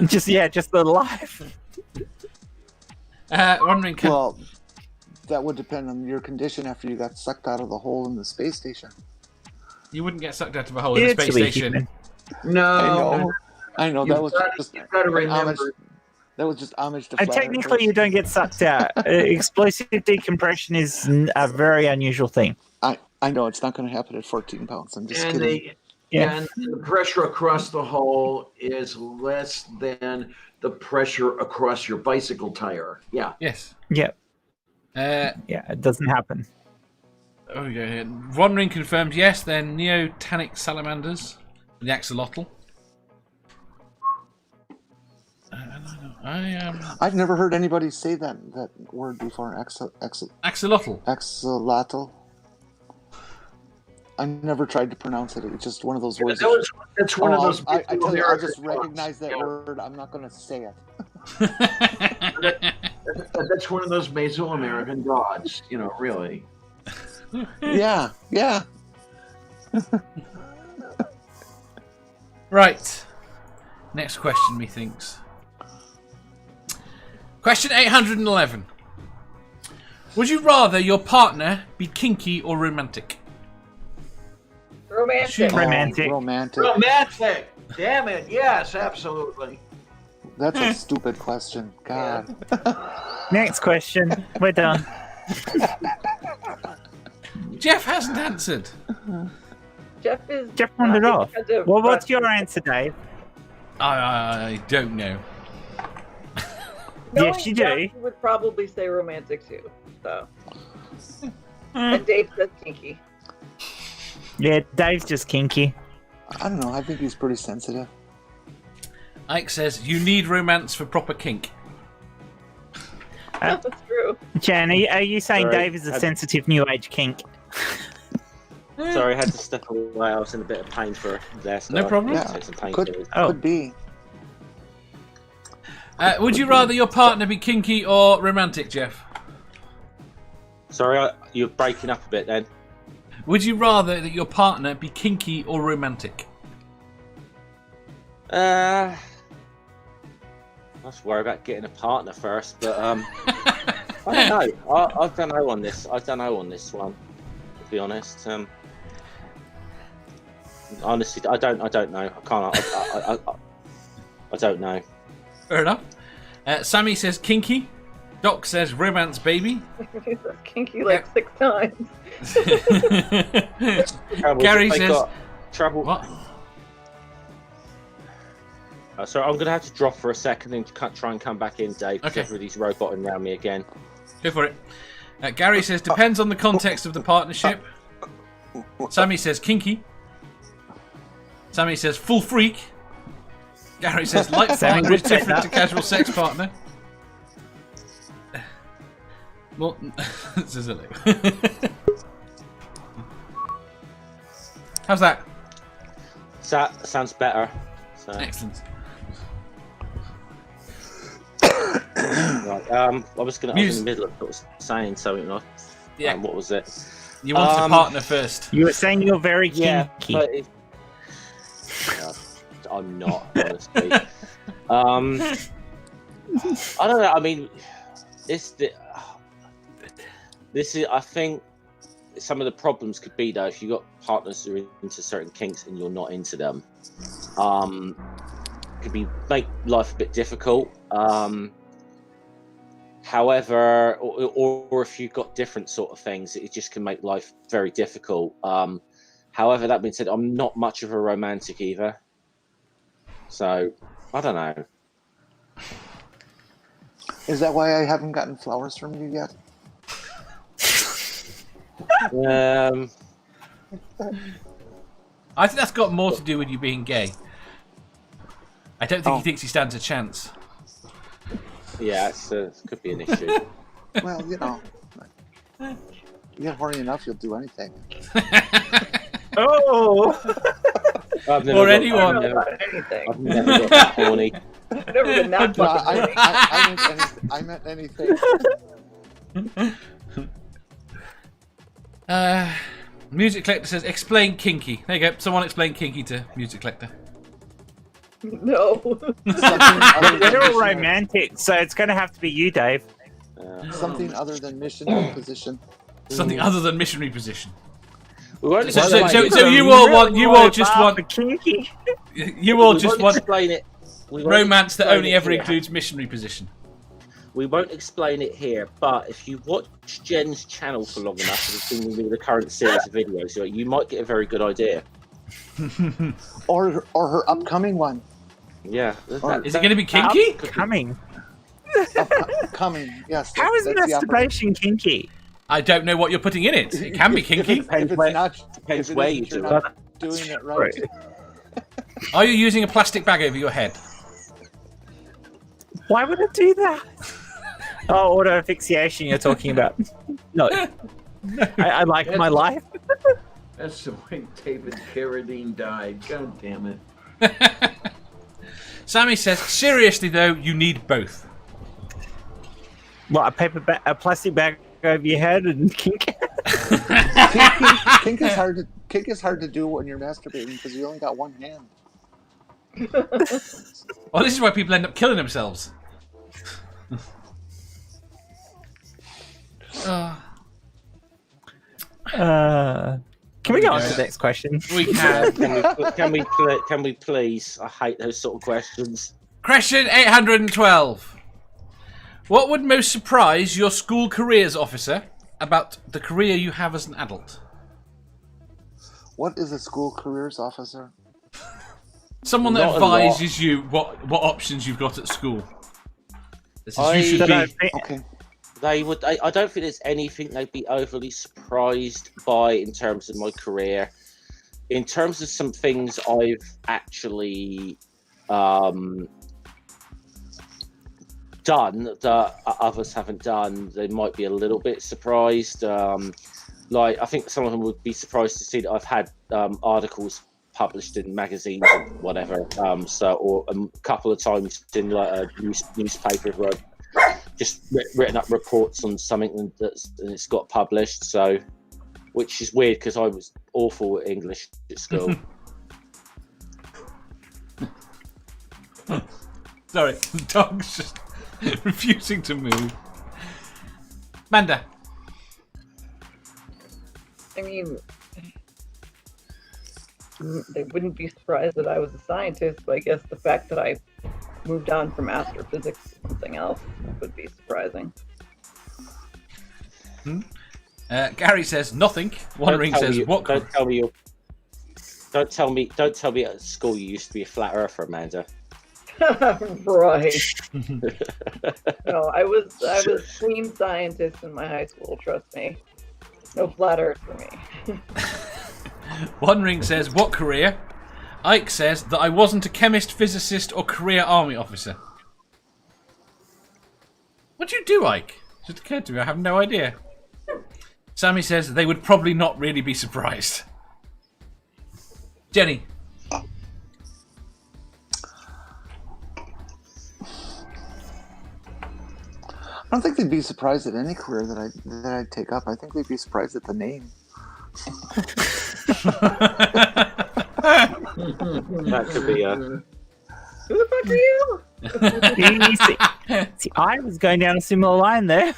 just alive. Wondering, Well, that would depend on your condition after you got sucked out of the hole in the space station. you wouldn't get sucked out of a hole in a space It's a station. human. No, I know. You've That was gotta- just you've gotta remember. homage. That was just homage to. And flat technically, earthers. you don't get sucked out. Explosive decompression is a very unusual thing. I know it's not going to happen at 14 pounds. I'm just And kidding. Yeah. And the pressure across the hole is less than the pressure across your bicycle tire. Yeah. Yes. Yep. Yeah, it doesn't happen. Oh, we go here. Wandering confirmed yes, they're neotanic salamanders. The axolotl. I've never heard anybody say that word before. Axolotl. Axolotl. I never tried to pronounce it. It's just one of those words. It's one of those. I tell you, I just recognize that word. I'm not going to say it. That's one of those Mesoamerican gods. Really. Yeah. Right. Next question, methinks. Question 811. Would you rather your partner be kinky or romantic? Romantic. Romantic. Romantic. Damn it. Yes, absolutely. That's a stupid question. God. Next question. We're done. Jeff hasn't answered. Jeff wandered off. Well, what's your answer? answer, Dave? I don't know. Yes, you do. Jeff would probably say romantic too. So. And Dave says kinky. Yeah, Dave's just kinky. I don't know. I think he's pretty sensitive. Ike says, you need romance for proper kink. That's true. Jan, are you saying Sorry, Dave is a sensitive new age kink? Sorry, I had to step away. I was in a bit of pain for there. So No problem. I take some painkillers. Could be. Would you rather your partner be kinky or romantic, Jeff? Sorry, you're breaking up a bit then. Would you rather that your partner be kinky or romantic? I must worry about getting a partner first, but I don't know. I don't know on this. I don't know on this one, to be honest. Honestly, I don't know. I can't. I don't know. Fair enough. Sammy says kinky. Doc says romance, baby. He says kinky like 6 times. Gary says trouble. What? So I'm going to have to drop for a second and try and come back in, Dave, because Okay. everybody's roboting around me again. Go for it. Gary says depends on the context of the partnership. Sammy says kinky. Sammy says full freak. Gary says light Sammy partner is would say different that. to casual sex partner. Well, this is it. How's that? That sounds better. So, Excellent. right, I was in the middle of sort of saying something. Yeah. What was it? You want a partner first. You were saying you're very Yeah, kinky. but I'm not, honestly. I don't know. I mean, this is. I think some of the problems could be though if you got partners who are into certain kinks and you're not into them. Could make life a bit difficult. However, or if you've got different sort of things, it just can make life very difficult. However, that being said, I'm not much of a romantic either. So, I don't know. Is that why I haven't gotten flowers from you yet? I think that's got more to do with you being gay. I don't think he thinks he stands a chance. Yeah, it could be an issue. Well, you get horny enough, you'll do anything. Oh! I've never Or got- anyone. I've never got that horny. I've never been that No, fucking horny. I meant anything. Music Collector says, explain kinky. There you go. Someone explain kinky to Music Collector. No. They're all romantic, so it's going to have to be you, Dave. Something other than missionary position. Something other than missionary position. We won't So explain it. you all just want kinky. you all just want explain it. We won't romance that explain only it ever here. includes missionary position. We won't explain it here, but if you watch Jen's channel for long enough, and seen the current series of videos, you might get a very good idea. or her upcoming one. Yeah. Is it going to be kinky? Coming. Coming, yes. How is that's the masturbation kinky? I don't know what you're putting in it. It can be kinky. If it's not, Depends if it where isn't, you you're do not doing it right. Are you using a plastic bag over your head? Why would it do that? Oh, auto asphyxiation you're talking about. No. I like my life. That's the way David Carradine died. God damn it. Sammy says, seriously though, you need both. What, a plastic bag over your head and kink? Kink is hard to do when you're masturbating because you only got one hand. Well, this is why people end up killing themselves. Can we go on to the next question? We can. Can we please? I hate those sort of questions. Question 812. What would most surprise your school careers officer about the career you have as an adult? What is a school careers officer? Someone that Not a advises you what options you've got at school. This is, you should be. Okay. They would. I don't think there's anything they'd be overly surprised by in terms of my career. In terms of some things I've actually done that others haven't done, they might be a little bit surprised. Like, I think some of them would be surprised to see that I've had articles published in magazines or whatever. Or a couple of times in like a newspaper where I've just written up reports on something and it's got published. So, which is weird because I was awful at English at school. Sorry, the dog's just refusing to move. Manda. I mean, they wouldn't be surprised that I was a scientist, but I guess the fact that I moved on from astrophysics to something else would be surprising. Gary says nothing. One Ring says what? Don't tell me at school you used to be a flat earther, Amanda. Right. No, I was clean scientist in my high school. Trust me. No flat Earth for me. One Ring says what career? Ike says that I wasn't a chemist, physicist, or career army officer. What do you do, Ike? It just occurred to me. I have no idea. Sammy says they would probably not really be surprised. Jenny. I don't think they'd be surprised at any career that I take up. I think they'd be surprised at the name. That could be a. Who the fuck are you? See, I was going down a similar line there.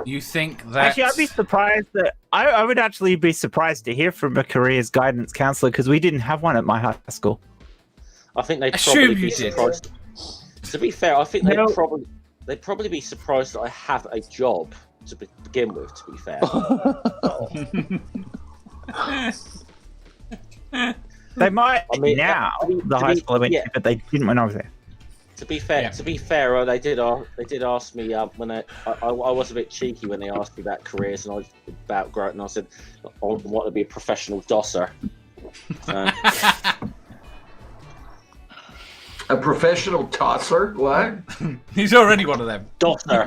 You think that? Actually, I'd be surprised that I would actually be surprised to hear from a careers guidance counselor because we didn't have one at my high school. I think they'd Assume probably you be did. surprised. To be fair, I think No. they'd probably be surprised that I have a job to begin with. To be fair, They might I mean, now, to the high be- school I went yeah. to, but they didn't when I was there. to be fair, they did ask me when I was a bit cheeky when they asked me about careers and I was about growth, and I said I want to be a professional dosser. A professional tosser? What? He's already one of them. Dosser.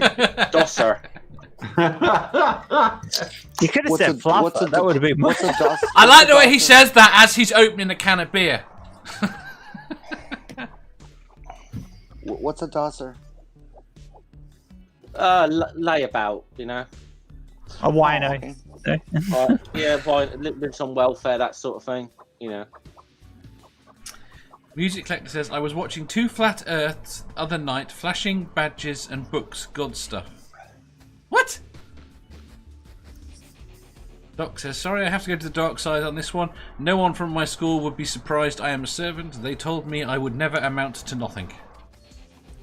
You could have What's said a- fluffer. what's a- That would have been more. What's a DOS? I like the way he says that as he's opening a can of beer. What's a dosser? Layabout, you know. A wino. Okay. Yeah, lives on welfare, that sort of thing, you know. Music Collector says, I was watching two flat earths other night, flashing badges and books, God stuff. What? Doc says, sorry, I have to go to the dark side on this one. No one from my school would be surprised I am a servant. They told me I would never amount to nothing.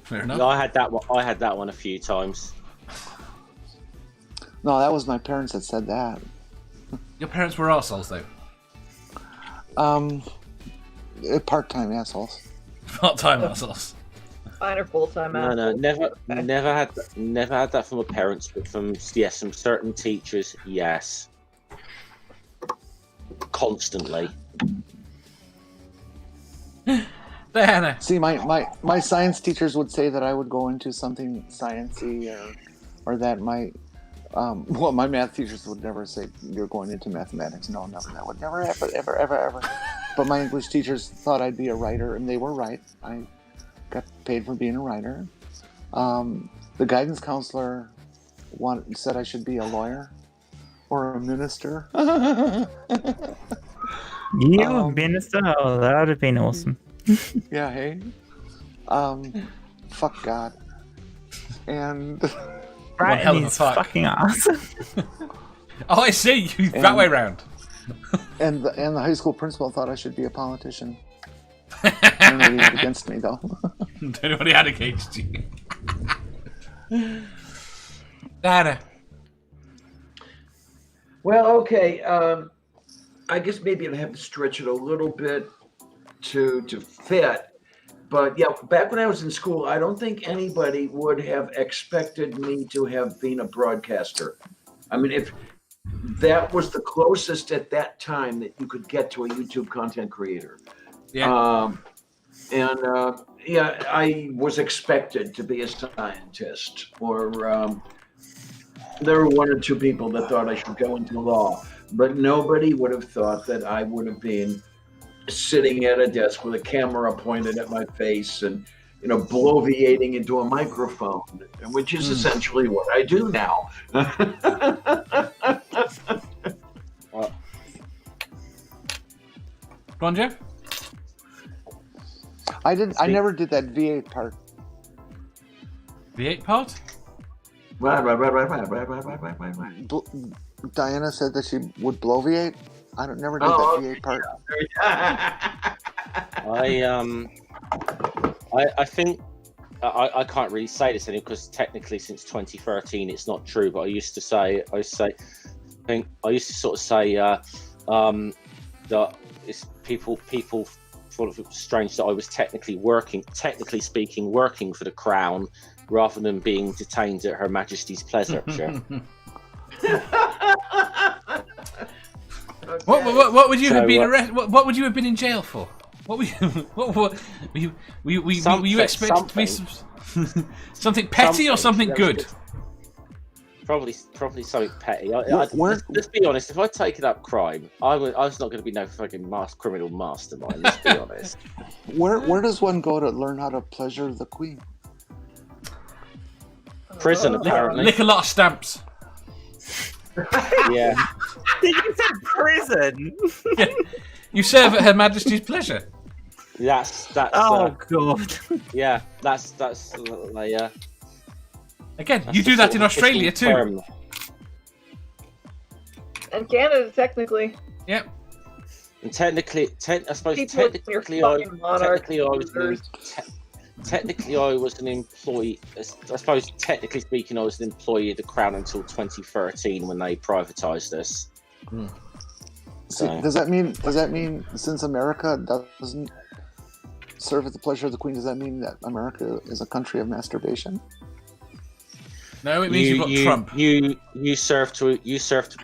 Fair enough. No, I had that one a few times. No, that was my parents that said that. Your parents were arseholes, though. Part-time assholes. Part-time arseholes. Mine are full-time. No, never had that from my parents, but from from certain teachers, yes, constantly. Diana. See, my science teachers would say that I would go into something sciencey, or that my my math teachers would never say you're going into mathematics. No, never. That would never happen, ever. But my English teachers thought I'd be a writer, and they were right. I got paid for being a writer. The guidance counselor said I should be a lawyer or a minister. You a minister? Oh, that would have been awesome. Yeah, hey. Fuck God. And Right hell in of a his fuck. fucking ass. Oh, I see. That way round. and the high school principal thought I should be a politician. Nobody had against me though. Nobody had against you. Diana. Well, okay. I guess maybe I'd have to stretch it a little bit to fit. But yeah, back when I was in school, I don't think anybody would have expected me to have been a broadcaster. I mean, if that was the closest at that time that you could get to a YouTube content creator. Yeah. Yeah, I was expected to be a scientist, or there were one or two people that thought I should go into law, but nobody would have thought that I would have been sitting at a desk with a camera pointed at my face and, bloviating into a microphone, which is essentially what I do now. Go on, Jeff. I never did that V8 part. V8 part? Right. Diana said that she would bloviate. I never did that V8 part. I think I can't really say this anymore because technically since 2013 it's not true. But I used to say that it's people thought it was strange that I was technically speaking, working for the Crown rather than being detained at Her Majesty's pleasure. What would you have been arrested? What would you have been in jail for? What were you? Were you expected to be something petty or something good? Probably something petty. Let's be honest. If I'd taken up crime, I was not going to be no fucking criminal mastermind. Let's be honest. Where does one go to learn how to pleasure the Queen? Prison, apparently. Lick a lot of stamps. Yeah. Did you say prison? Yeah. You serve at Her Majesty's pleasure. That's. Oh God. Yeah, that's Again, you do that in Australia too. Term. And Canada, technically. Yep. And technically, I was an employee. I suppose, technically speaking, I was an employee of the Crown until 2013 when they privatised us. So, does that mean since America doesn't serve at the pleasure of the Queen, does that mean that America is a country of masturbation? No, it means you've got Trump. You serve to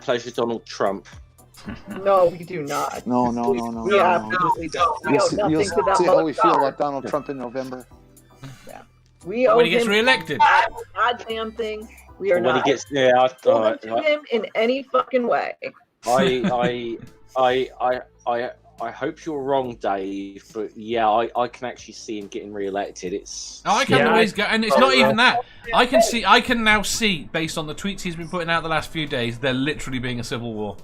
pleasure Donald Trump. No, we do not. No. We absolutely don't. We owe nothing to that see how we feel motherfucker. about Donald Trump in November. We owe When he gets him re-elected. goddamn thing. We are When not he gets, owing to him in any fucking way. I hope you're wrong, Dave, but yeah, I can actually see him getting re-elected. I can always go, and it's not even that. I can now see, based on the tweets he's been putting out the last few days, there literally being a civil war.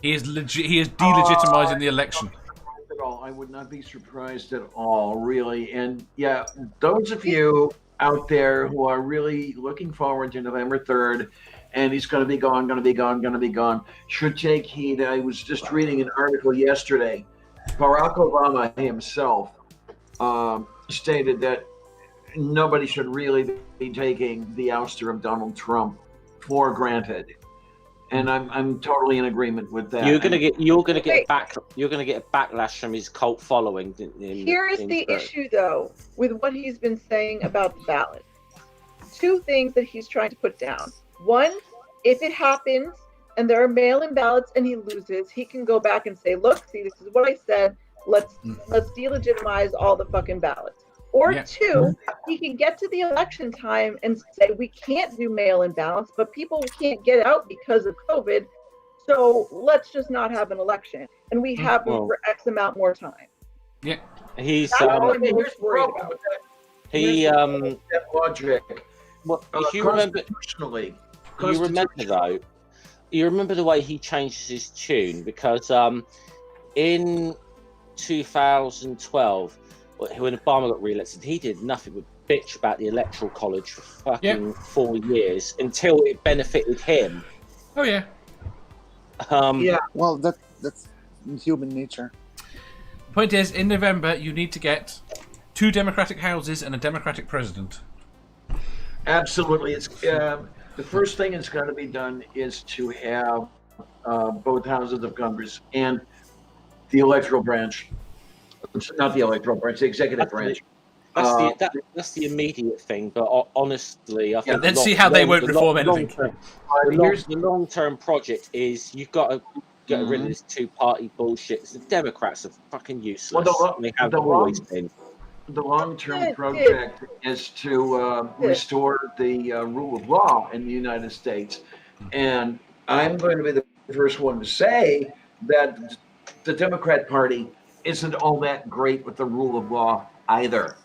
He is delegitimizing the election. At all. I would not be surprised at all, really. And yeah, those of you out there who are really looking forward to November 3rd, and he's going to be gone, should take heed. I was just reading an article yesterday. Barack Obama himself stated that nobody should really be taking the ouster of Donald Trump for granted. and I'm totally in agreement with that. You're gonna get Wait. a backlash from his cult following. Here's the issue, though, with what he's been saying about the ballot. Two things that he's trying to put down. One, if it happens and there are mail-in ballots and he loses, he can go back and say, "Look, see, this is what I said. Let's delegitimize all the fucking ballots." Or two, he can get to the election time and say, "We can't do mail-in ballots, but people can't get out because of COVID. So let's just not have an election, and we have them for X amount more time." Yeah, he's That's what I'm most worried about. That logic. Well, if you remember, you remember the way he changes his tune, because in 2012, when Obama got re-elected, he did nothing but bitch about the electoral college for fucking 4 years until it benefited him. Oh yeah. Well, that's human nature. Point is, in November, you need to get 2 Democratic houses and a Democratic president. Absolutely. It's the first thing that's got to be done is to have both houses of Congress and the electoral branch, not the electoral branch, the executive branch. That's the immediate thing, but honestly, I think let's see how they won't reform anything. The long-term project is you've got to get rid of this two-party bullshit. The Democrats are fucking useless. They have always been. The long-term project is to restore the rule of law in the United States. And I'm going to be the first one to say that the Democrat Party isn't all that great with the rule of law either.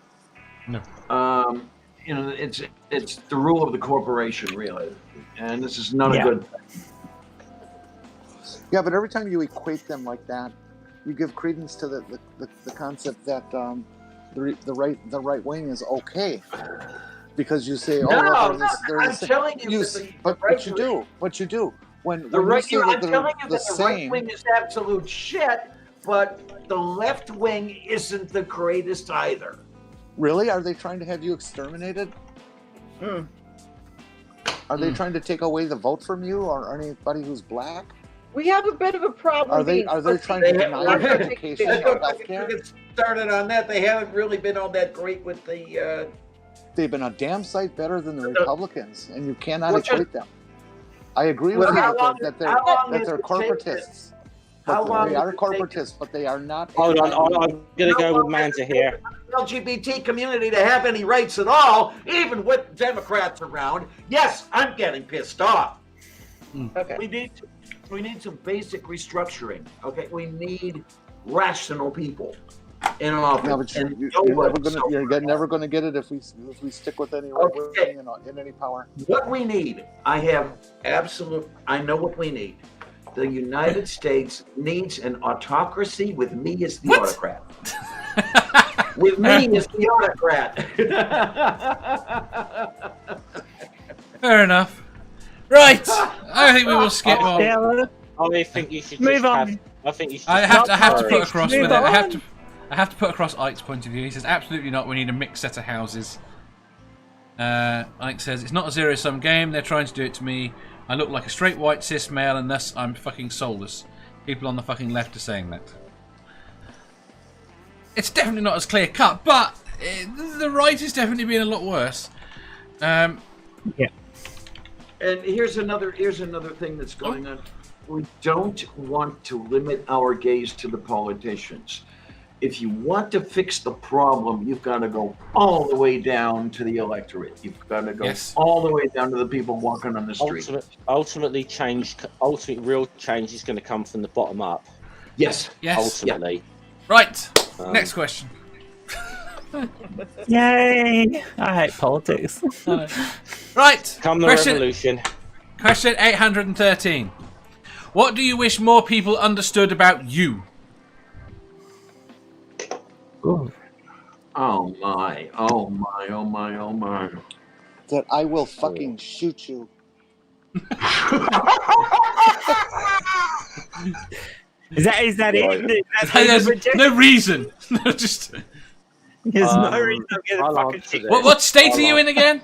No. It's the rule of the corporation, really. And this is not a good thing. Yeah, but every time you equate them like that, you give credence to the concept that the right wing is okay, because you say, I'm telling you, but you do when the right you say I'm telling you that the right same, wing is absolute shit, but the left wing isn't the greatest either. Really? Are they trying to have you exterminated? Are they trying to take away the vote from you or anybody who's black? We have a bit of a problem. Are they trying to deny education and healthcare? Get started on that. They haven't really been all that great with the. They've been a damn sight better than the Republicans, and you cannot equate them. I agree with you that they're corporatists. They are corporatists, but they are not. Hold on, I'm going to go with Manta here. LGBT community to have any rights at all, even with Democrats around. Yes, I'm getting pissed off. Okay. We need some basic restructuring. Okay, we need rational people in office. No, but you're never going to get it if we stick with any right wing in any power. What we need, I know what we need. The United States needs an autocracy with me as the autocrat. With me as the autocrat. Fair enough. Right, I think we will skip on. I think you should move on. I have to put across with it. I have to put across Ike's point of view. He says absolutely not. We need a mixed set of houses. Ike says it's not a zero-sum game. They're trying to do it to me. I look like a straight white cis male, and thus I'm fucking soulless. People on the fucking left are saying that. It's definitely not as clear cut, but the right is definitely being a lot worse. Yeah. And here's another thing that's going on. We don't want to limit our gaze to the politicians. If you want to fix the problem, you've got to go all the way down to the electorate. You've got to go all the way down to the people walking on the street. Ultimately, real change is going to come from the bottom up. Yes. Ultimately. Yeah. Right. Next question. Yay! I hate politics. Right. Come the revolution. Question 813. What do you wish more people understood about you? Ooh. Oh my. That I will fucking shoot you. Is that it? There's no reason. Just. There's no reason I'm gonna fucking shoot. What state are you in again?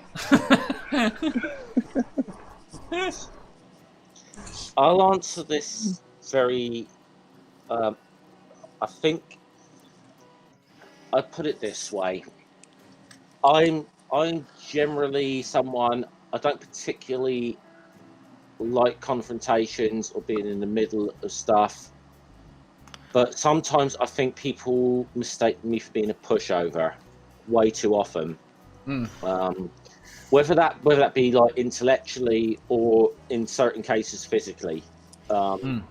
I'll answer this very. I think I'd put it this way. I'm generally someone I don't particularly like confrontations or being in the middle of stuff. But sometimes I think people mistake me for being a pushover way too often. Whether that be like intellectually or in certain cases physically. And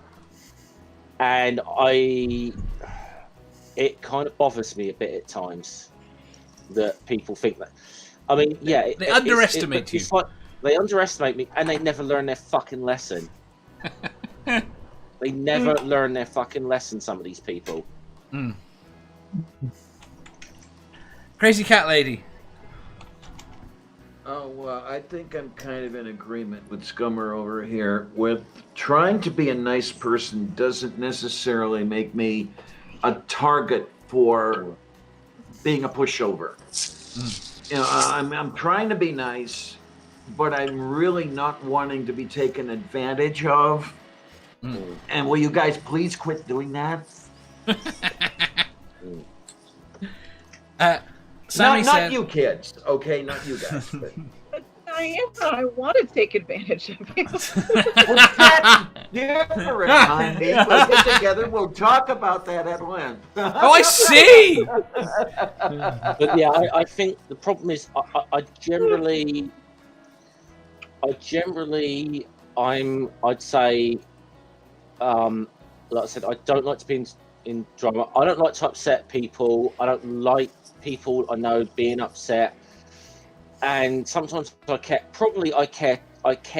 it kind of bothers me a bit at times that people think that. I mean, yeah, they underestimate you. It's like they underestimate me, and they never learn their fucking lesson. They never learn their fucking lesson. Some of these people. Crazy cat lady. Oh, well, I think I'm kind of in agreement with Scummer over here. With trying to be a nice person doesn't necessarily make me a target for being a pushover. You know, I'm trying to be nice, but I'm really not wanting to be taken advantage of. And will you guys please quit doing that? Sammy said, not you kids, okay? Not you guys. But I want to take advantage of you. well, that's different, honey. We'll get together. We'll talk about that at length. Oh, I see. But yeah, I think the problem is I'd say, like I said, I don't like to be in drama. I don't like to upset people. I don't like people I know being upset. And sometimes I care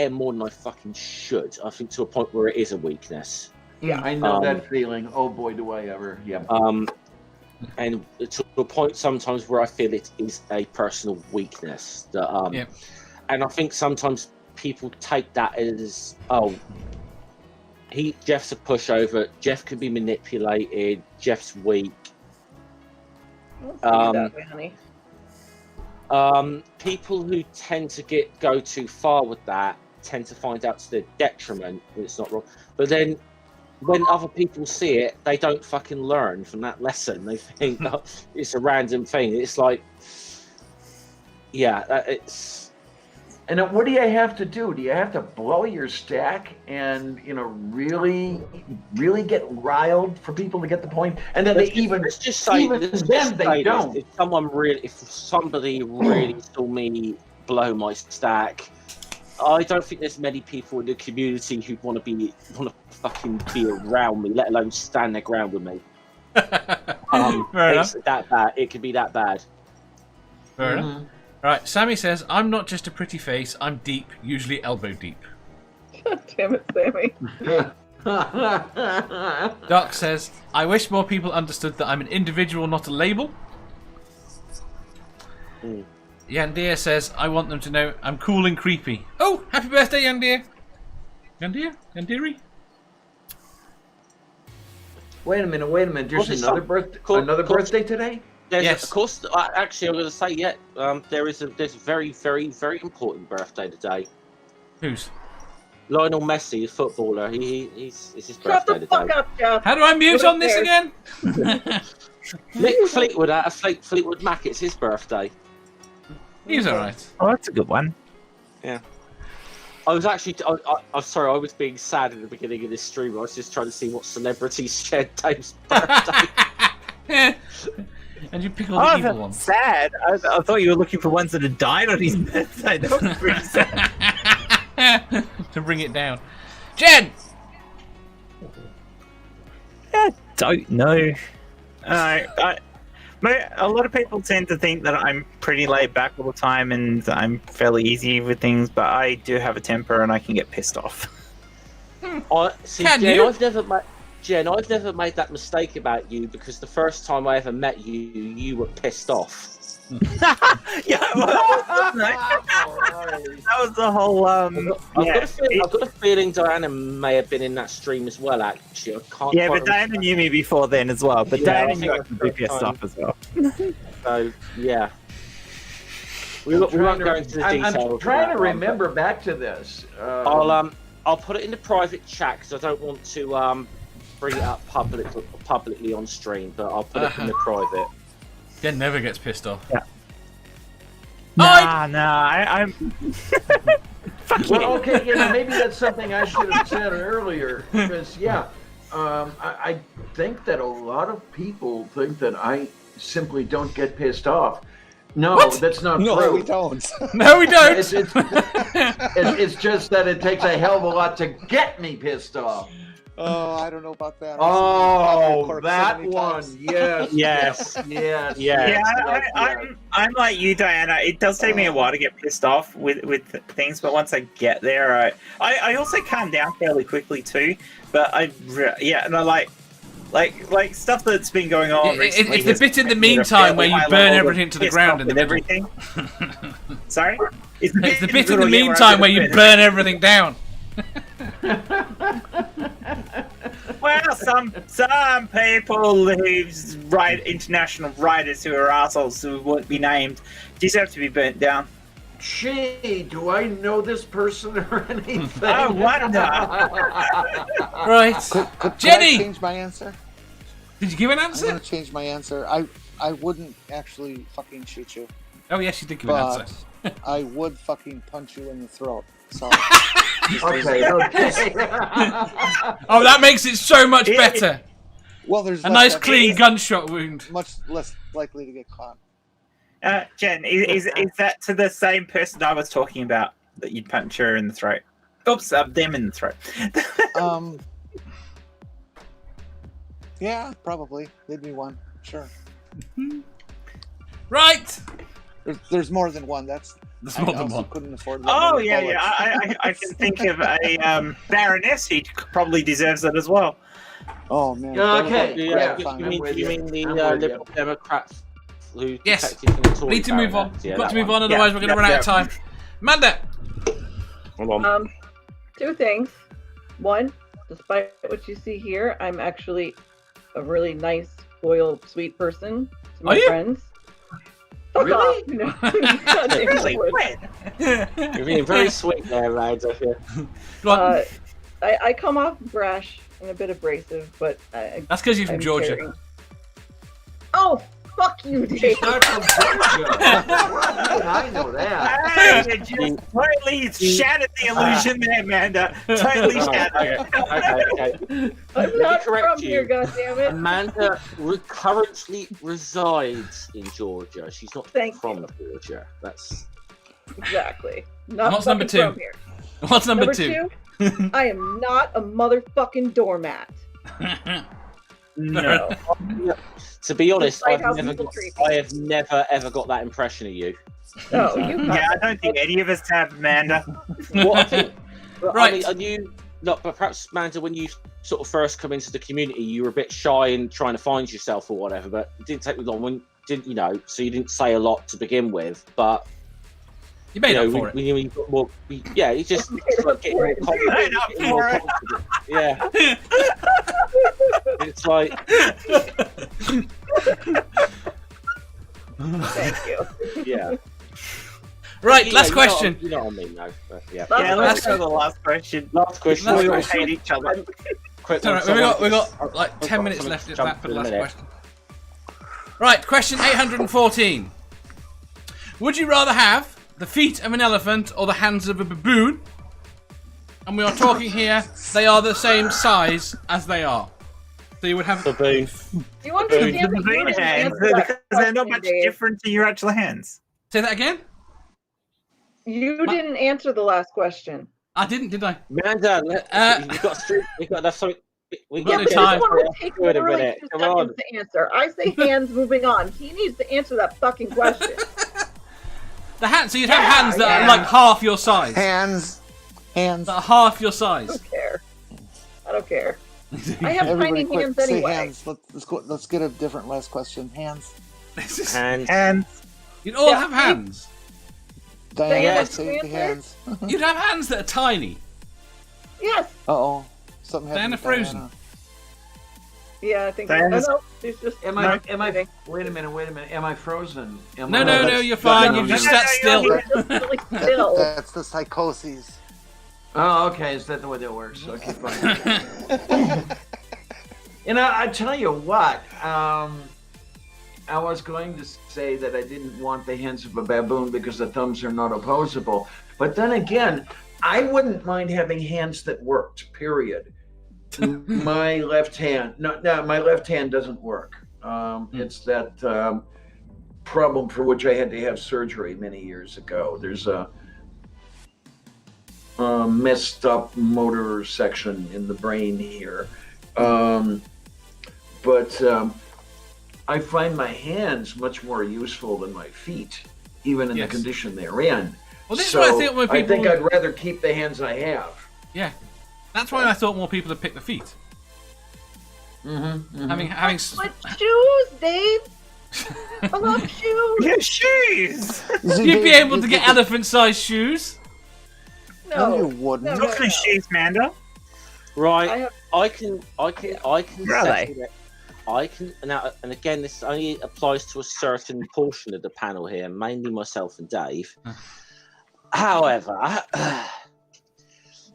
more than I fucking should. I think to a point where it is a weakness. Yeah, I know that feeling. Oh boy, do I ever. Yeah. And to a point sometimes where I feel it is a personal weakness. That and I think sometimes people take that as, oh, Jeff's a pushover. Jeff can be manipulated. Jeff's weak. That way, honey. People who tend to go too far with that tend to find out to their detriment that it's not wrong. But then when other people see it, they don't fucking learn from that lesson. They think oh, it's a random thing. It's like, yeah, it's. And then what do you have to do? Do you have to blow your stack and, you know, really get riled for people to get the point? And then they don't. If somebody really saw me blow my stack, I don't think there's many people in the community who want to fucking be around me, let alone stand their ground with me. It's that bad. It can be that bad. Fair enough. Right, Sammy says, I'm not just a pretty face, I'm deep, usually elbow deep. God damn it, Sammy. Doc says, I wish more people understood that I'm an individual, not a label. Yandir says, I want them to know I'm cool and creepy. Oh, happy birthday, Yandir. Yandiri? Wait a minute. There's another birthday today? Yes. Of course, actually, I'm going to say, there's a very, very, very important birthday today. Whose? Lionel Messi, the footballer. It's his Shut birthday the fuck today. up, Jeff. How do I mute on this again? Mick Fleetwood at Fleetwood Mac. It's his birthday. He's alright. Oh, that's a good one. Yeah. I was actually, I'm sorry, I was being sad at the beginning of this stream. I was just trying to see what celebrities shared Dave's birthday. And you pick all the evil ones. Sad. I thought you were looking for ones that had died on his birthday. That was pretty sad. To bring it down. Jen! I don't know. A lot of people tend to think that I'm pretty laid back all the time and I'm fairly easy with things, but I do have a temper and I can get pissed off. Jen, I've never made that mistake about you because the first time I ever met you, you were pissed off. Yeah, that was the whole. I've got a feeling Diana may have been in that stream as well. Actually, I can't. Yeah, but Diana knew me before then as well. But Diana knew I could be pissed off as well. So yeah, we won't go into the details. I'm trying to remember back to this. I'll put it in the private chat because I don't want to bring it up publicly on stream, but I'll put it in the private. Jen never gets pissed off. Yeah. I'm. Fuck Well, you. okay, maybe that's something I should have said earlier. Because, I think that a lot of people think that I simply don't get pissed off. No, that's not No, true. we don't. No, we don't. It's just that it takes a hell of a lot to get me pissed off. Oh, I don't know about that. Oh, that one. Yes. Yes. Yes. Yeah, yes. I'm like you, Diana. It does take me a while to get pissed off with things, but once I get there, I also calm down fairly quickly too. But I like stuff that's been going on recently. It's the bit in the meantime where you burn everything to the ground in the middle. everything. Sorry, it's the bit in the meantime where you burn everything down. Well, some people who write international writers who are assholes who won't be named deserve to be burnt down. Gee, do I know this person or anything? I wonder. Right, Could Jenny. I change my answer? Did you give an I'm answer? gonna change my answer. I wouldn't actually fucking shoot you, Oh yes, you did give an but answer. I would fucking punch you in the throat. So Okay. Oh, that makes it so much better. well, there's A less nice evidence- clean gunshot wound. much less likely to get caught. Jen, is that to the same person I was talking about that you'd punch her in the throat? Oops, them in the throat. Yeah, probably. They'd be one. Sure. Right. There's more than one. There's I more than also one. couldn't afford. Oh that many yeah. bullets. I can think of a baroness who probably deserves it as well. Oh man. Yeah, that was okay. a You great Yeah. time. mean the I'm with Liberal Democrats who Yes. detected from the Tory We need to move on. baronets? We've Yeah, got that to move one. on, otherwise we're going to run out of time. Amanda. Hold on. Two things. One, despite what you see here, I'm actually a really nice, loyal, sweet person to my Are you? friends. Fuck Really? off. No. Goddamn Really? would. When? You're being very sweet there, Rags. I feel. Go on. I come off brash and a bit abrasive, but That's because you're from I'm Georgia. caring. Oh, fuck you, Dave. She's not from Georgia. How did I know that? Hey, you just totally shattered the illusion there, Amanda. Totally shattered. Okay. I'm not correct from you. here, goddammit. Amanda currently resides in Georgia. She's not Thank from Georgia. That's Exactly. Not What's number fucking two? from here. What's number two? I am not a motherfucking doormat. No. to be honest, Despite how I have people treat me. never ever got that impression of you. Oh, you Yeah, I don't think any of us have, Amanda. What I think, Right. I mean, are you? No, but perhaps Amanda, when you sort of first come into the community, you were a bit shy and trying to find yourself or whatever. But it didn't take me long. When didn't you know? So you didn't say a lot to begin with, but. You made You up know, for it. when you got more, yeah, you just like, getting more confident. Made up Getting more for it. confident. Yeah. It's like, Thank you. yeah. Right, You last know, question. You know what I mean, though. But, yeah. Yeah, Last let's go to the last question. Last question. Last We all question. hate each other. Quick It's all one, right, we someone- got like I've 10 got minutes something left to of jump that for the in a last minute. question. Right, question 814. Would you rather have the feet of an elephant or the hands of a baboon? And we are talking here, they are the same size as they are. So you would have... Baboon. Do you understand The that you baboon didn't hands, answer that because they're not question, much Dave? different to your actual hands. Say that again? You didn't answer the last question. I didn't I? Amanda, we've got street. We've got enough. We got Yeah, no but time. this one would take Wait a literally minute. 2 Come on. seconds to answer. I say hands, moving on. He needs to answer that fucking question. The hands, so you'd have hands that yeah. are like half your size. Hands. That are half your I size. don't care. I don't care. I have Everybody, tiny quick, hands say anyway. hands. Let's get a different last question. Hands. This is- Hands. Hands. You'd all Yeah. have hands. Diana, Yes. say the hands. You'd have hands that are tiny. Yes. Uh-oh. Something happened. Diana to frozen. Diana. Yeah, I think. Diana's- No, it's just. Am I? Wait a minute. Am I frozen? Am No, I, no, that's- you're fine. no, You no, just no, sat still. You're just really still. That's the psychoses. Oh, okay. Is that the way that works? Okay, fine. I tell you what. I was going to say that I didn't want the hands of a baboon because the thumbs are not opposable. But then again, I wouldn't mind having hands that worked, period. My left hand, no, my left hand doesn't work. It's that problem for which I had to have surgery many years ago. There's a messed up motor section in the brain here. But I find my hands much more useful than my feet, even in the condition they're in. Well, this is what I think when people... I think I'd rather keep the hands I have. Yeah. That's why I thought more people would pick the feet. Having What shoes, Dave? I love shoes. Yeah, shoes. You'd be able to get elephant-sized shoes. No, you wouldn't. What kind of shoes, Manda? Right, I can Really? settle it. I can now, and again, this only applies to a certain portion of the panel here, mainly myself and Dave. However,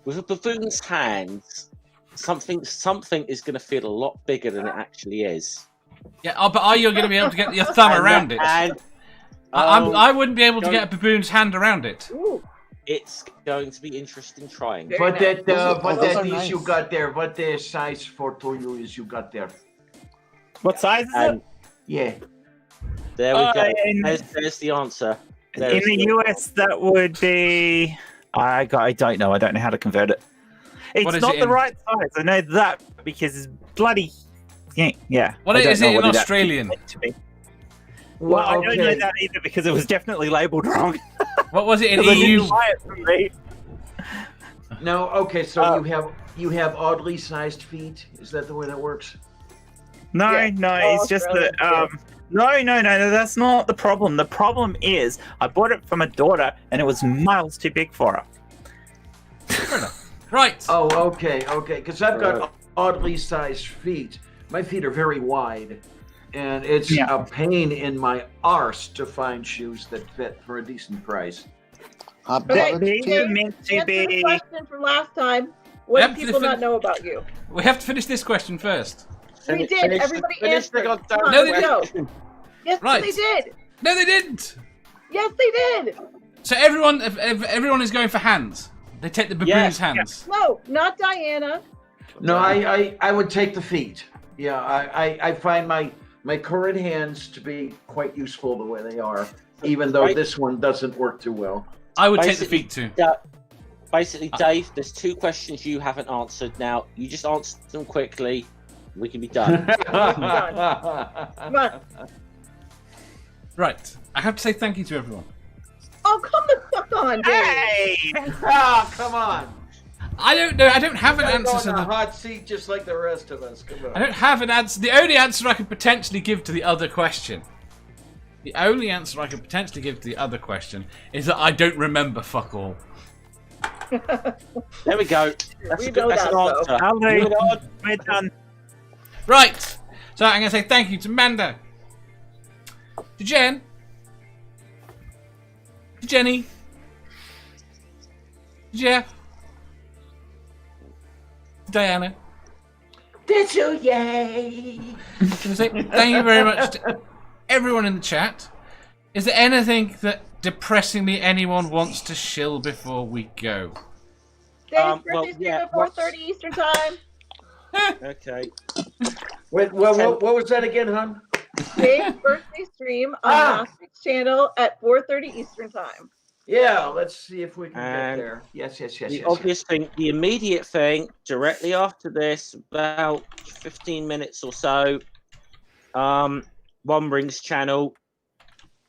with a baboon's hands, something is going to feel a lot bigger than it actually is. Yeah, but are you going to be able to get your thumb around it? I wouldn't be able to get a baboon's hand around it. Ooh. It's going to be interesting trying. What that those are is nice. you got there? What the size for you is you got there? What size is it? Yeah. There we go. in- There's the answer. In the US, that would be... I don't know. I don't know how to convert it. What It's is not it the in? right size. I know that because it's bloody... Yeah. What I don't is know it in what Australian? meant to be. Well, I don't know that either because it was definitely labelled wrong. What was it in Because I EU? didn't buy it from me. No, okay, so you have oddly sized feet. Is that the way that works? No, Yeah. no, Oh, it's just Australian, that. No, that's not the problem. The problem is I bought it for my daughter and it was miles too big for her. Right. Oh, okay, because I've got oddly sized feet. My feet are very wide, and it's a pain in my arse to find shoes that fit for a decent price. They're Dave, meant to answer the be. question from last time. What Yep, do people not know about you? We have to finish this question first. We did. Everybody answered. No, Come on, they let's didn't. go. Yes, Right. they did. No, they didn't. Yes, they did. So everyone is going for hands. They take the baboon's Yes. hands. No, not Diana. No, I would take the feet. Yeah, I find my current hands to be quite useful the way they are, even though this one doesn't work too well. I would take the feet too. Basically, Dave, there's two questions you haven't answered. Now, you just answer them quickly. We can be done. Come on. Right. I have to say thank you to everyone. Oh, come the fuck on, Dave. Hey! Come on. I don't know. I don't have an I'm answer on to the the. hot seat just like the rest of us. Come on. I don't have an answer. The only answer I could potentially give to the other question. The only answer I could potentially give to the other question is that I don't remember fuck all. There we go. That's We a good know that's that, an though. answer. Hello. Moving on. We're done. Right. So I'm going to say thank you to Manda, to Jen, to Jenny, to Jeff, to Diana. Did you? Yay! I'm going to say thank you very much to everyone in the chat. Is there anything that depressingly anyone wants to shill before we go? Dave's well, birthday yeah, stream at 4:30 Eastern time. Okay. Wait, what was that again, hon? Dave's birthday stream on Master's channel at 4:30 Eastern time. Yeah, let's see if we can And get there. Yes. The obvious thing, the immediate thing, directly after this, about 15 minutes or so, One Ring's channel,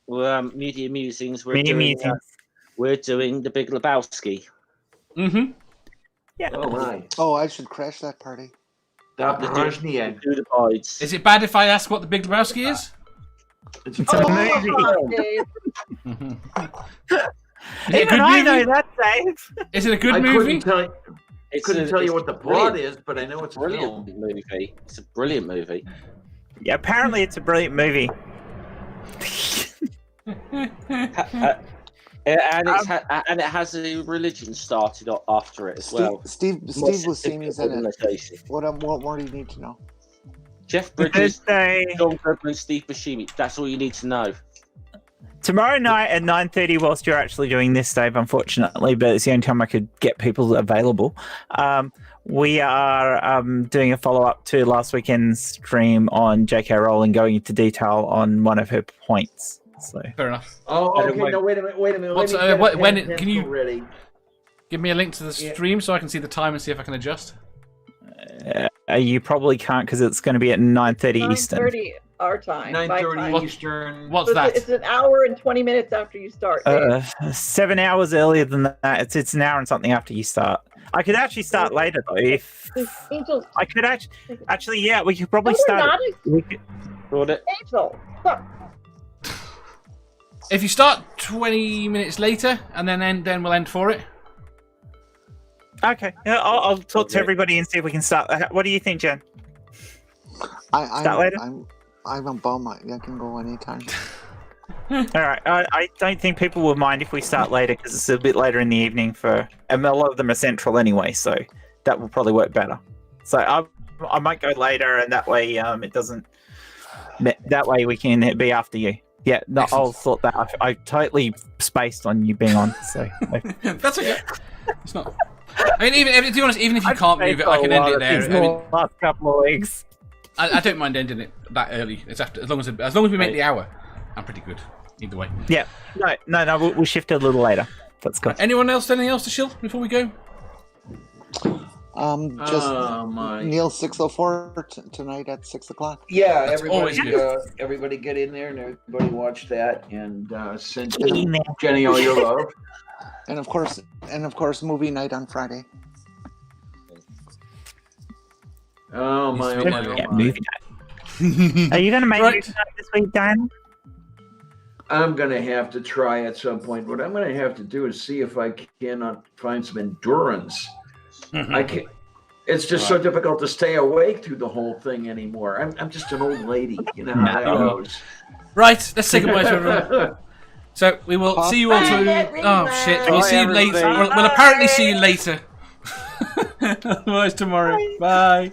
Media Musings, we're doing the Big Lebowski. Mm-hmm. Yeah. Oh my. Oh, I should crash that party. Who divides? Is it bad if I ask what the Big Lebowski is? It's It's a movie. God, Dave. Is it a Even good I know movie? that, Dave. Is it a good I movie? couldn't tell you what the plot is, but I know it's a brilliant film. movie. It's a brilliant movie. Yeah, apparently it's a brilliant movie. And it has a religion started after it as well. Steve Buscemi's in it. What more do you need to know? Jeff Bridges, Thursday. John Goodman, and Steve Buscemi. That's all you need to know. Tomorrow night at 9:30, whilst you're actually doing this, Dave, unfortunately, but it's the only time I could get people available. We are doing a follow-up to last weekend's stream on J.K. Rowling, going into detail on one of her points. So Fair enough. Oh, okay. No, wait a minute. What's, Let me get a when pen and can you pencil ready? give me a link to the stream so I can see the time and see if I can adjust? you probably can't because it's going to be at 9:30 Eastern. 9:30 our time. 9:30 Eastern. What's that? It's an hour and 20 minutes after you start. Dave. 7 hours earlier than that. It's an hour and something after you start. I could actually start later though. If Angel. I could actually, yeah, we could probably No, start. we're not. Angel, look. If you start 20 minutes later and then we'll end for it. Okay, yeah, I'll talk to everybody and see if we can start. What do you think, Jen? Start later? I'm a bum. I can go anytime. All right. I don't think people will mind if we start later because it's a bit later in the evening and a lot of them are central anyway, so that will probably work better. So I might go later, and that way it doesn't. That way we can be after you. Yeah, no, Excellent. I'll sort that. I totally spaced on you being on, so That's okay. It's not. I mean, even to be honest, even if you can't move it, I can end it there. I mean, last couple of weeks. I don't mind ending it that early. It's after as long as we make the hour, I'm pretty good either way. Yeah, no, we'll shift it a little later. That's good. Anyone else? Anything else to shill before we go? Neil 604 tonight at 6:00. Yeah, That's always everybody get in there and everybody watch that and send In there. Jenny all your love. And of course, movie night on Friday. Oh my! Yeah, movie night. Are you going to make Right. movie night this week, Dan? I'm gonna have to try at some point. What I'm gonna have to do is see if I cannot find some endurance. I can't. It's just so difficult to stay awake through the whole thing anymore. I'm just an old lady, you know how that goes. Right, let's say goodbye to everyone. So we will see you all through. Oh shit! We'll see you later. We'll apparently see you later. Otherwise tomorrow. Bye.